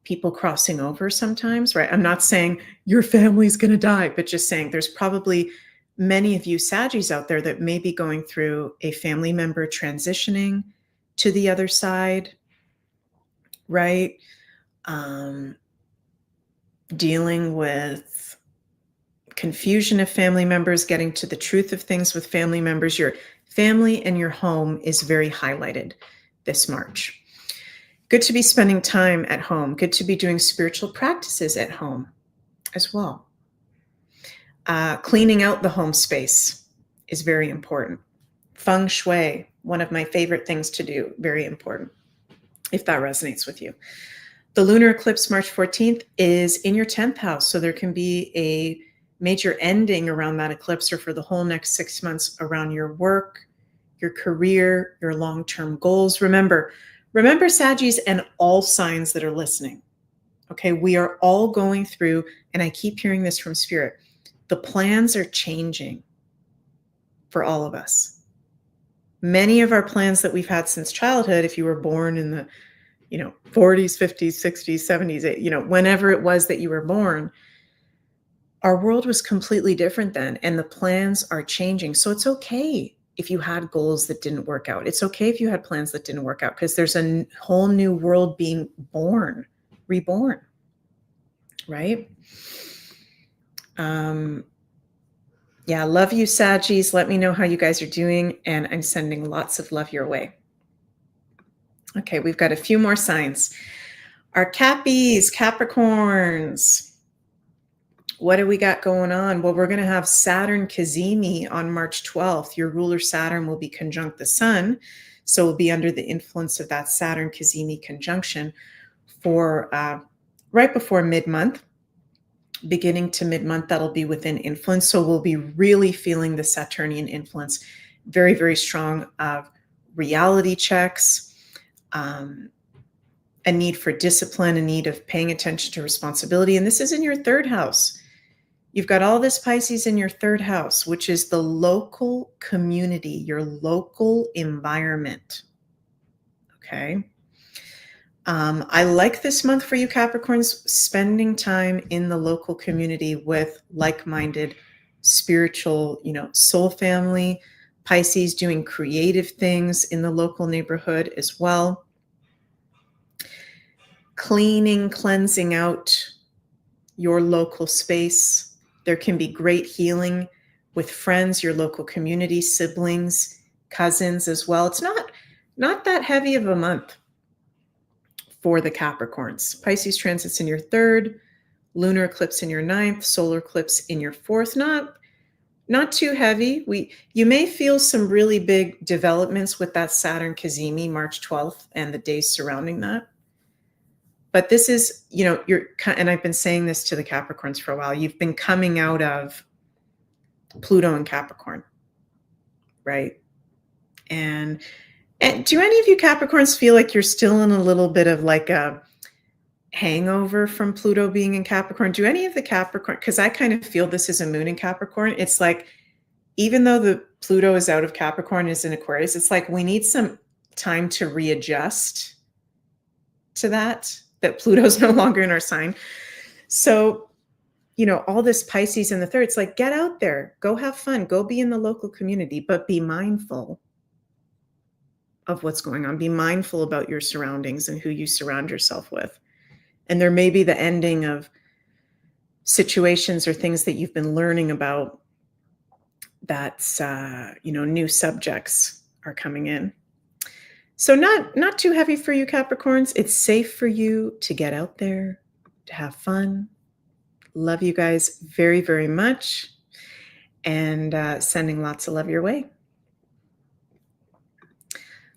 people crossing over sometimes, right? I'm not saying your family's going to die, but just saying there's probably many of you Saggies out there that may be going through a family member transitioning to the other side, right? Dealing with confusion of family members, getting to the truth of things with family members. Your family and your home is very highlighted this March. Good to be spending time at home. Good to be doing spiritual practices at home as well. Cleaning out the home space is very important. Feng Shui, one of my favorite things to do, very important, if that resonates with you. The lunar eclipse, March 14th, is in your 10th house. So there can be a major ending around that eclipse, or for the whole next 6 months, around your work, your career, your long-term goals. Remember, Saggies and all signs that are listening. Okay, we are all going through, and I keep hearing this from Spirit, the plans are changing for all of us. Many of our plans that we've had since childhood, if you were born in the 40s, 50s, 60s, 70s, whenever it was that you were born, our world was completely different then, and the plans are changing. So it's okay if you had goals that didn't work out. It's okay if you had plans that didn't work out, because there's a whole new world being reborn, right? Yeah, love you, Saggies. Let me know how you guys are doing, and I'm sending lots of love your way. Okay, we've got a few more signs. Our Cappies, Capricorns. What do we got going on? Well, we're going to have Saturn Cazimi on March 12th. Your ruler Saturn will be conjunct the sun. So we'll be under the influence of that Saturn Cazimi conjunction for right before mid-month. Beginning to mid-month, that'll be within influence. So we'll be really feeling the Saturnian influence, very, very strong of reality checks, a need for discipline, a need of paying attention to responsibility. And this is in your 3rd house. You've got all this Pisces in your 3rd house, which is the local community, your local environment. Okay. I like this month for you Capricorns, spending time in the local community with like-minded spiritual, soul family, Pisces doing creative things in the local neighborhood as well. Cleaning, cleansing out your local space. There can be great healing with friends, your local community, siblings, cousins as well. It's not that heavy of a month for the Capricorns. Pisces transits in your third, lunar eclipse in your ninth, solar eclipse in your fourth. Not too heavy. You may feel some really big developments with that Saturn Cazimi, March 12th, and the days surrounding that. But this is, and I've been saying this to the Capricorns for a while, you've been coming out of Pluto and Capricorn, right? And do any of you Capricorns feel like you're still in a little bit of like a hangover from Pluto being in Capricorn? Do any of the Capricorn, because I kind of feel this is a moon in Capricorn. It's like, even though the Pluto is out of Capricorn, is in Aquarius, it's like we need some time to readjust to that Pluto's no longer in our sign. So, all this Pisces in the third, it's like, get out there, go have fun, go be in the local community, but be mindful of what's going on. Be mindful about your surroundings and who you surround yourself with. And there may be the ending of situations or things that you've been learning about that's, new subjects are coming in. So not too heavy for you Capricorns. It's safe for you to get out there, to have fun. Love you guys very, very much. And sending lots of love your way.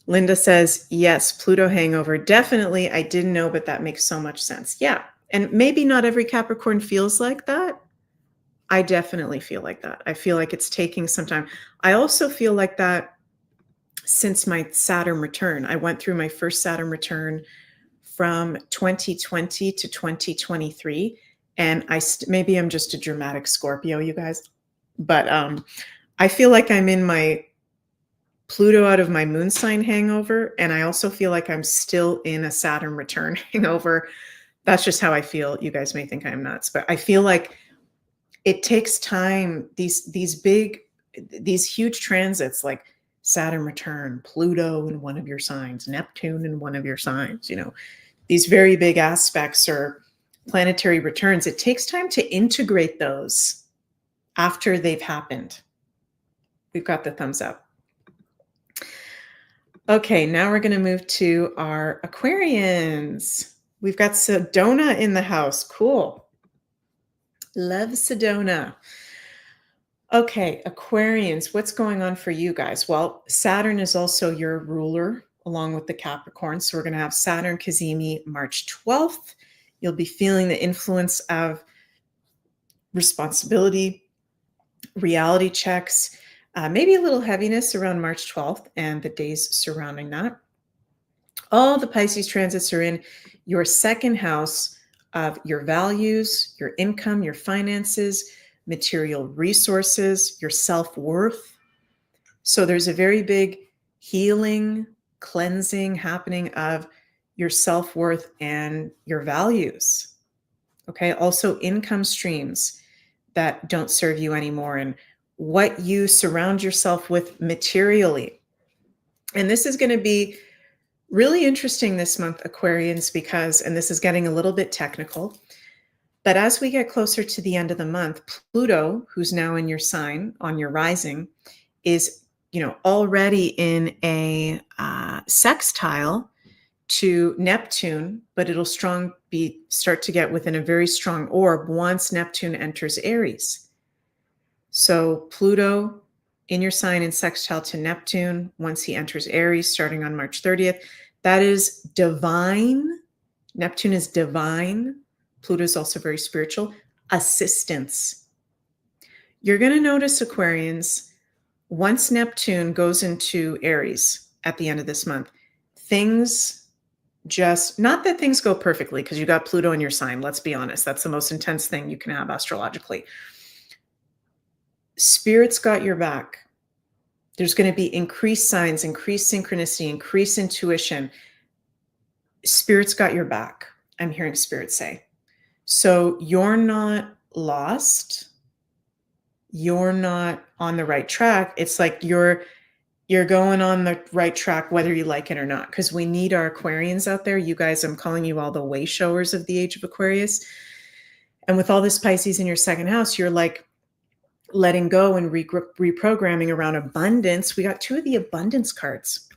Linda says, yes, Pluto hangover. Definitely. I didn't know, but that makes so much sense. Yeah. And maybe not every Capricorn feels like that. I definitely feel like that. I feel like it's taking some time. I also feel like that since my Saturn return. I went through my first Saturn return from 2020 to 2023. And maybe I'm just a dramatic Scorpio, you guys. But I feel like I'm in my Pluto out of my moon sign hangover. And I also feel like I'm still in a Saturn return hangover. That's just how I feel. You guys may think I'm nuts, but I feel like it takes time. These huge transits like Saturn return, Pluto in one of your signs, Neptune in one of your signs, these very big aspects or planetary returns. It takes time to integrate those after they've happened. We've got the thumbs up. Okay, now we're going to move to our Aquarians. We've got Sedona in the house. Cool. Love Sedona. Okay, Aquarians, what's going on for you guys? Well, Saturn is also your ruler along with the Capricorn. So we're going to have Saturn Cazimi March 12th. You'll be feeling the influence of responsibility, reality checks, maybe a little heaviness around March 12th and the days surrounding that. All the Pisces transits are in your second house of your values, your income, your finances, material resources, your self-worth. So there's a very big healing, cleansing happening of your self-worth and your values. Okay. Also income streams that don't serve you anymore and what you surround yourself with materially. And this is going to be really interesting this month, Aquarians, because, and this is getting a little bit technical, but as we get closer to the end of the month, Pluto, who's now in your sign on your rising, is, already in a sextile to Neptune, but it'll start to get within a very strong orb once Neptune enters Aries. So Pluto in your sign in sextile to Neptune once he enters Aries, starting on March 30th. That is divine. Neptune is divine. Pluto is also very spiritual. Assistance. You're going to notice, Aquarians, once Neptune goes into Aries at the end of this month, things just, not that things go perfectly because you got Pluto in your sign. Let's be honest. That's the most intense thing you can have astrologically. Spirit's got your back. There's going to be increased signs, increased synchronicity, increased intuition. Spirit's got your back. I'm hearing Spirit say. So you're not lost. you're not on the right track. It's like you're going on the right track whether you like it or not, because we need our Aquarians out there. You guys, I'm calling you all the way showers of the age of Aquarius. And with all this Pisces in your second house, you're like letting go and reprogramming around abundance. We got two of the abundance cards.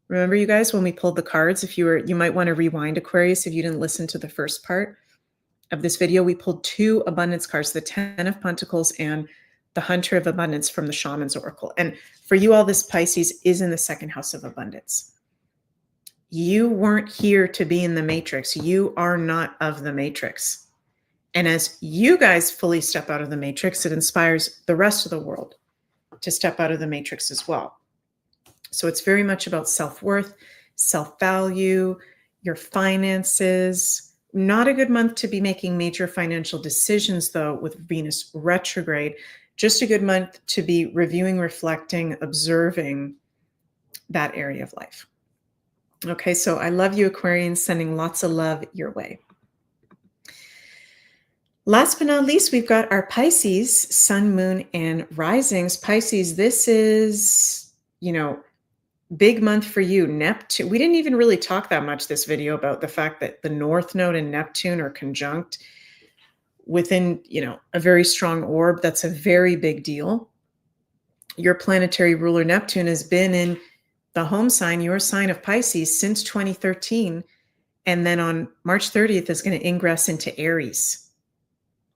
Remember, you guys, when we pulled the cards, you might want to rewind, Aquarius, if you didn't listen to the first part of this video. We pulled two abundance cards, the 10 of Pentacles and the Hunter of Abundance from the Shaman's Oracle. And for you all, this Pisces is in the second house of abundance. You weren't here to be in the matrix. You are not of the matrix. And as you guys fully step out of the matrix, it inspires the rest of the world to step out of the matrix as well. So it's very much about self-worth, self-value, your finances. Not a good month to be making major financial decisions, though, with Venus retrograde. Just a good month to be reviewing, reflecting, observing that area of life. Okay, so I love you, Aquarians, sending lots of love your way. Last but not least, we've got our Pisces, Sun, Moon, and Risings. Pisces, this is, big month for you. Neptune. We didn't even really talk that much this video about the fact that the North Node and Neptune are conjunct within, a very strong orb. That's a very big deal. Your planetary ruler Neptune has been in the home sign, your sign of Pisces, since 2013. And then on March 30th is going to ingress into Aries.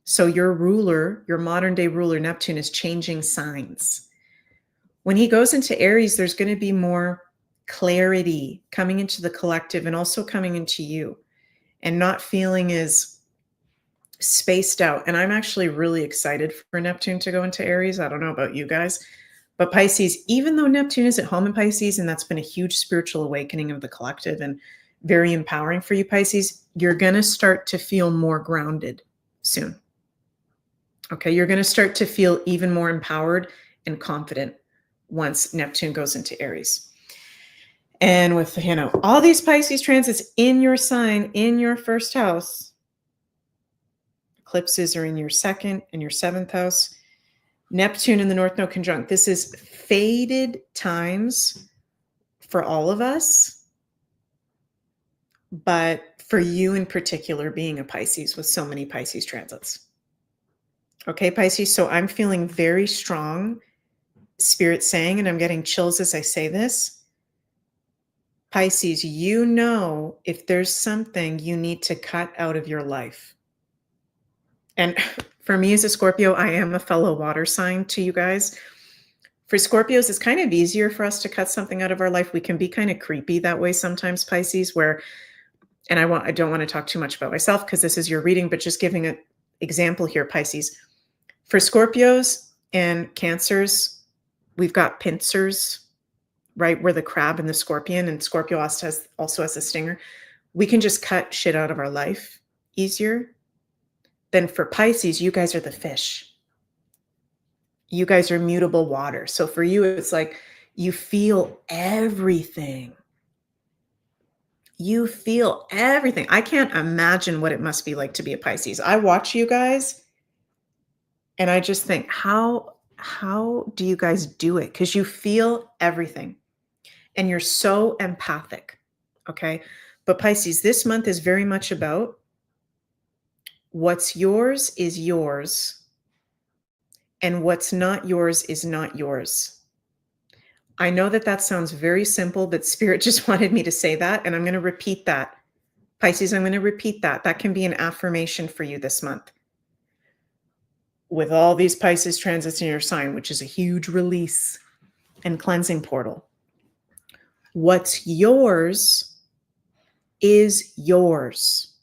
So your ruler, your modern day ruler Neptune, is changing signs. When he goes into Aries, there's going to be more clarity coming into the collective and also coming into you, and not feeling as spaced out. And I'm actually really excited for Neptune to go into Aries. I don't know about you guys, but Pisces, even though Neptune is at home in Pisces, and that's been a huge spiritual awakening of the collective and very empowering for you, Pisces, you're going to start to feel more grounded soon. Okay, you're going to start to feel even more empowered and confident once Neptune goes into Aries. And with, all these Pisces transits in your sign, in your first house, eclipses are in your second and your seventh house, Neptune in the North Node conjunct. This is faded times for all of us, but for you in particular, being a Pisces with so many Pisces transits. Okay, Pisces, so I'm feeling very strong, Spirit saying, and I'm getting chills as I say this, Pisces, if there's something you need to cut out of your life. And for me as a Scorpio, I am a fellow water sign to you guys. For Scorpios, it's kind of easier for us to cut something out of our life. We can be kind of creepy that way sometimes, Pisces, and I don't want to talk too much about myself because this is your reading, but just giving an example here, Pisces. For Scorpios and Cancers, we've got pincers, right? We're the crab and the scorpion, and Scorpio also has a stinger. We can just cut shit out of our life easier. Then for Pisces, you guys are the fish. You guys are mutable water. So for you, it's like you feel everything. You feel everything. I can't imagine what it must be like to be a Pisces. I watch you guys and I just think, how do you guys do it? Because you feel everything and you're so empathic. Okay. But Pisces, this month is very much about what's yours is yours, and what's not yours is not yours. I know that sounds very simple, but Spirit just wanted me to say that, and I'm going to repeat that. Pisces, I'm going to repeat that. That can be an affirmation for you this month. With all these Pisces transits in your sign, which is a huge release and cleansing portal. What's yours is yours.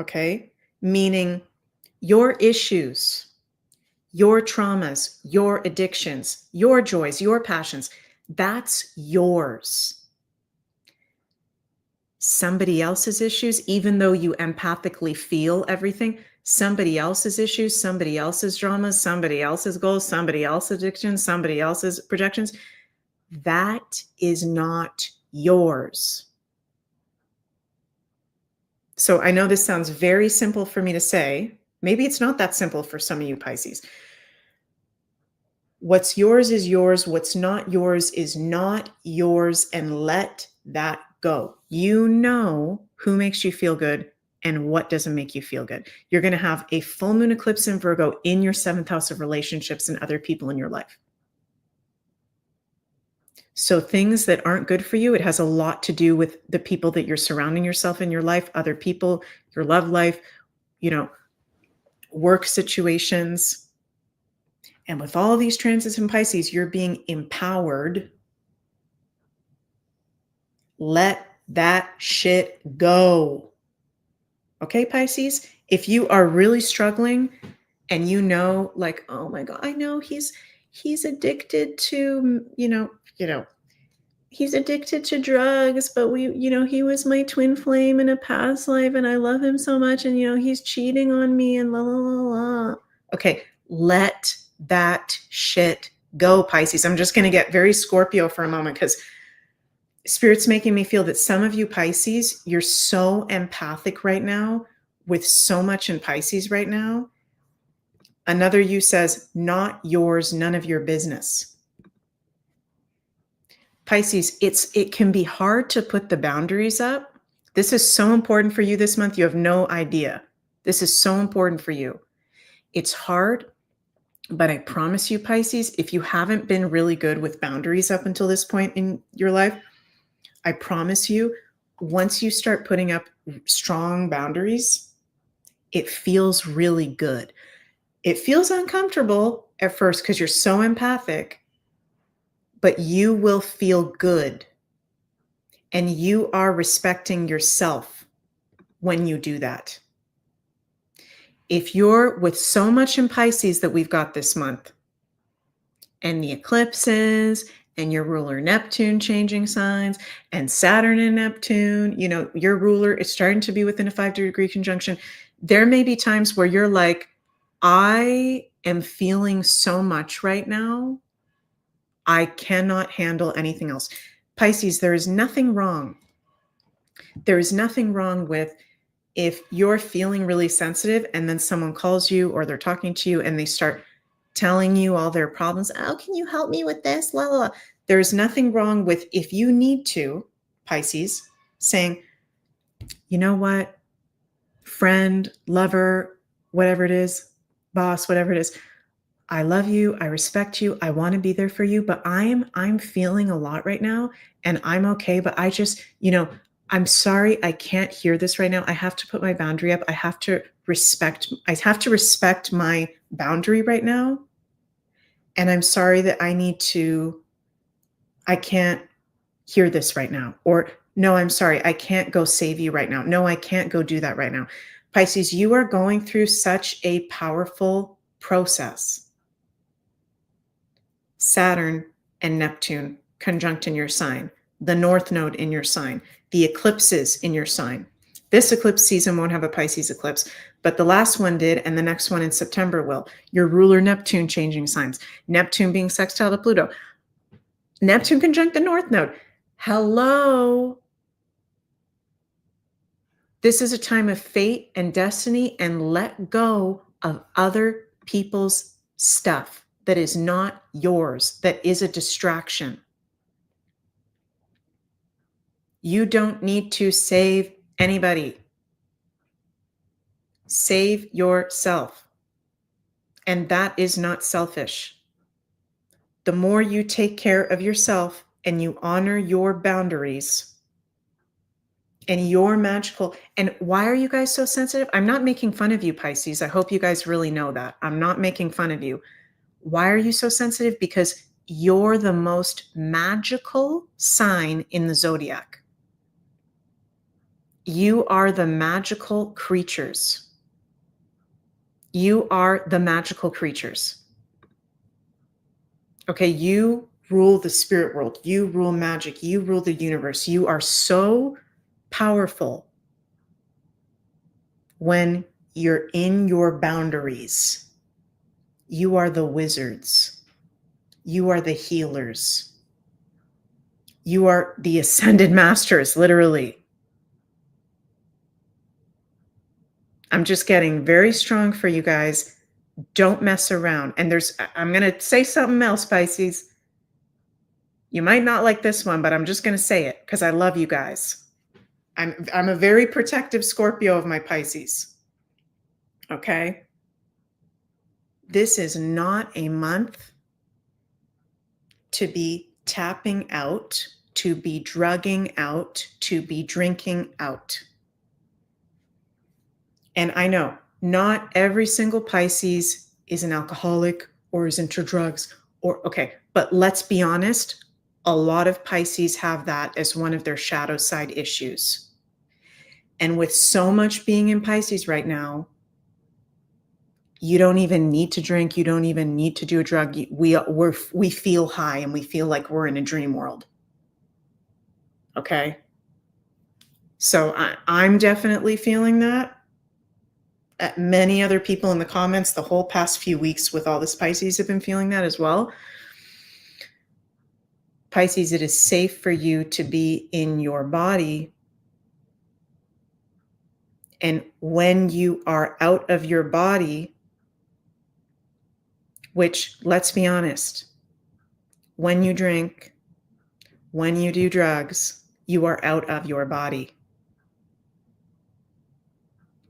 Okay? Meaning your issues, your traumas, your addictions, your joys, your passions, that's yours. Somebody else's issues, even though you empathically feel everything, somebody else's issues, somebody else's dramas, somebody else's goals, somebody else's addictions, somebody else's projections, that is not yours. So I know this sounds very simple for me to say. Maybe it's not that simple for some of you Pisces. What's yours is yours. What's not yours is not yours, and let that go. You know who makes you feel good and what doesn't make you feel good. You're going to have a full moon eclipse in Virgo in your 7th house of relationships and other people in your life. So things that aren't good for you, it has a lot to do with the people that you're surrounding yourself in your life, other people, your love life, you know, work situations. And with all these transits in Pisces, you're being empowered. Let that shit go. Okay, Pisces? If you are really struggling and you know, like, oh my God, I know he's addicted to, he's addicted to drugs, but he was my twin flame in a past life and I love him so much. And, he's cheating on me and la, la, la, la. Okay, let that shit go, Pisces. I'm just going to get very Scorpio for a moment because Spirit's making me feel that some of you Pisces, you're so empathic right now with so much in Pisces right now. Another you says, not yours, none of your business. Pisces, it can be hard to put the boundaries up. This is so important for you this month. You have no idea. This is so important for you. It's hard, but I promise you, Pisces, if you haven't been really good with boundaries up until this point in your life, I promise you, once you start putting up strong boundaries, it feels really good. It feels uncomfortable at first because you're so empathic, but you will feel good. And you are respecting yourself when you do that. If you're with so much in Pisces that we've got this month, and the eclipses, and your ruler Neptune changing signs, and Saturn and Neptune, your ruler is starting to be within a 5-degree conjunction. There may be times where you're like, I am feeling so much right now. I cannot handle anything else. Pisces, there is nothing wrong. There is nothing wrong with if you're feeling really sensitive and then someone calls you or they're talking to you and they start telling you all their problems. Oh, can you help me with this? La, la, la. There's nothing wrong with, if you need to, Pisces, saying, you know what, friend, lover, whatever it is, boss, whatever it is, I love you. I respect you. I want to be there for you, but I'm feeling a lot right now and I'm okay. But I just, I'm sorry. I can't hear this right now. I have to put my boundary up. I have to respect my boundary right now. And I'm sorry that I can't hear this right now. Or no, I'm sorry. I can't go save you right now. No, I can't go do that right now. Pisces, you are going through such a powerful process. Saturn and Neptune conjunct in your sign, the North Node in your sign, the eclipses in your sign. This eclipse season won't have a Pisces eclipse, but the last one did, and the next one in September will. Your ruler Neptune changing signs, Neptune being sextile to Pluto, Neptune conjunct the North Node. Hello. This is a time of fate and destiny, and let go of other people's stuff that is not yours, that is a distraction. You don't need to save anybody. Save yourself. And that is not selfish. The more you take care of yourself and you honor your boundaries and your magical, and why are you guys so sensitive? I'm not making fun of you, Pisces. I hope you guys really know that. I'm not making fun of you. Why are you so sensitive? Because you're the most magical sign in the zodiac. You are the magical creatures. You are the magical creatures. Okay, you rule the spirit world. You rule magic. You rule the universe. You are so powerful when you're in your boundaries. You are the wizards. You are the healers. You are the ascended masters, literally. I'm just getting very strong for you guys. Don't mess around. And I'm going to say something else, Pisces. You might not like this one, but I'm just going to say it because I love you guys. I'm a very protective Scorpio of my Pisces. Okay? This is not a month to be tapping out, to be drugging out, to be drinking out. And I know not every single Pisces is an alcoholic or is into drugs but let's be honest, a lot of Pisces have that as one of their shadow side issues. And with so much being in Pisces right now, you don't even need to drink. You don't even need to do a drug. We feel high and we feel like we're in a dream world. Okay. So I'm definitely feeling that. Many other people in the comments the whole past few weeks with all this Pisces have been feeling that as well. Pisces, it is safe for you to be in your body. And when you are out of your body, which, let's be honest, when you drink, when you do drugs, you are out of your body.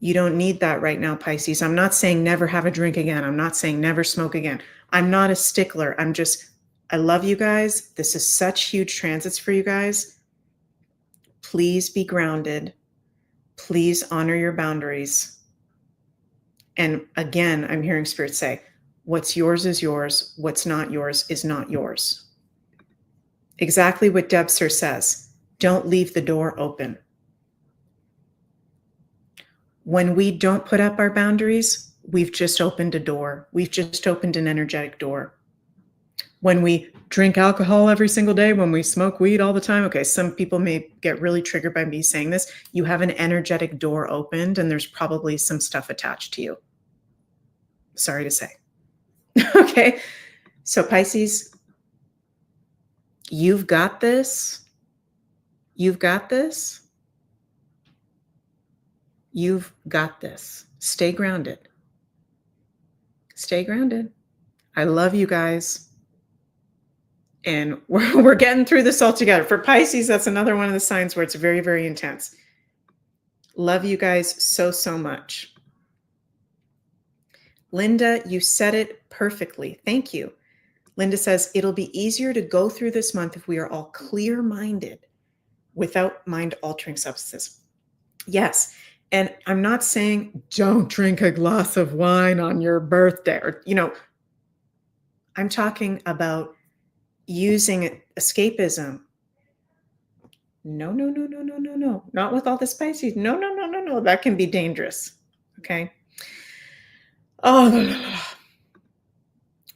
You don't need that right now, Pisces. I'm not saying never have a drink again. I'm not saying never smoke again. I'm not a stickler. I love you guys. This is such huge transits for you guys. Please be grounded. Please honor your boundaries. And again, I'm hearing Spirit say, what's yours is yours. What's not yours is not yours. Exactly what Deb Sir says. Don't leave the door open. When we don't put up our boundaries, we've just opened a door. We've just opened an energetic door. When we drink alcohol every single day, when we smoke weed all the time, okay, some people may get really triggered by me saying this. You have an energetic door opened and there's probably some stuff attached to you. Sorry to say. Okay, so Pisces, you've got this. You've got this. You've got this. Stay grounded. Stay grounded. I love you guys. And we're getting through this all together. For Pisces, that's another one of the signs where it's very, very intense. Love you guys so, so much. Linda, you said it perfectly. Thank you. Linda says, it'll be easier to go through this month if we are all clear-minded without mind-altering substances. Yes. And I'm not saying don't drink a glass of wine on your birthday or, I'm talking about using escapism. No. Not with all the Pisces. No. That can be dangerous. Okay. Oh,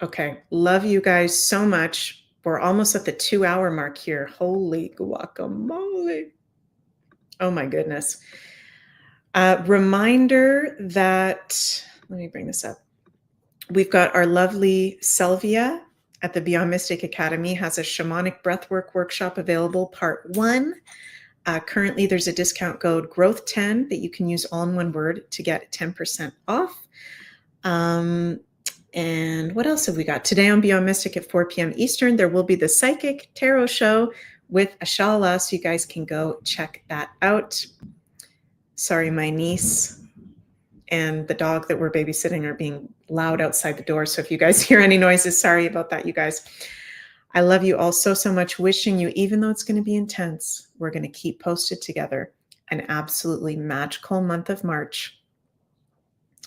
okay. Love you guys so much. We're almost at the 2-hour mark here. Holy guacamole. Oh my goodness. Reminder that, let me bring this up. We've got our lovely Selvia at the Beyond Mystic Academy has a shamanic breathwork workshop available, part 1. Currently, there's a discount code growth10 that you can use all in one word to get 10% off. And what else have we got? Today on Beyond Mystic at 4 p.m. Eastern, there will be the Psychic Tarot Show with Ashala, so you guys can go check that out. Sorry, my niece and the dog that we're babysitting are being loud outside the door. So if you guys hear any noises, sorry about that, you guys. I love you all so, so much. Wishing you, even though it's going to be intense, we're going to keep posted together an absolutely magical month of March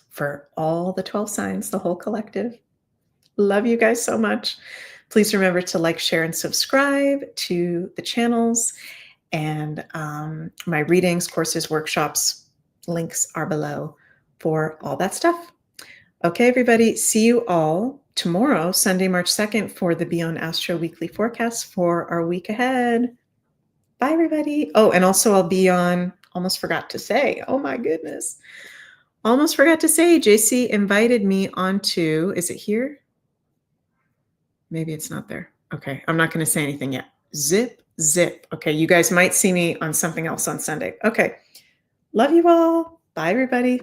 for all the 12 signs, the whole collective. Love you guys so much. Please remember to like, share, and subscribe to the channels. And my readings, courses, workshops, links are below for all that stuff. Okay, everybody, see you all tomorrow, Sunday, March 2nd, for the Beyond Astro Weekly Forecast for our week ahead. Bye, everybody. Oh, and also I'll be on, almost forgot to say, oh my goodness. Almost forgot to say, JC invited me onto, is it here? Maybe it's not there. Okay, I'm not going to say anything yet. Zip. Okay, you guys might see me on something else on Sunday. Okay, love you all. Bye, everybody.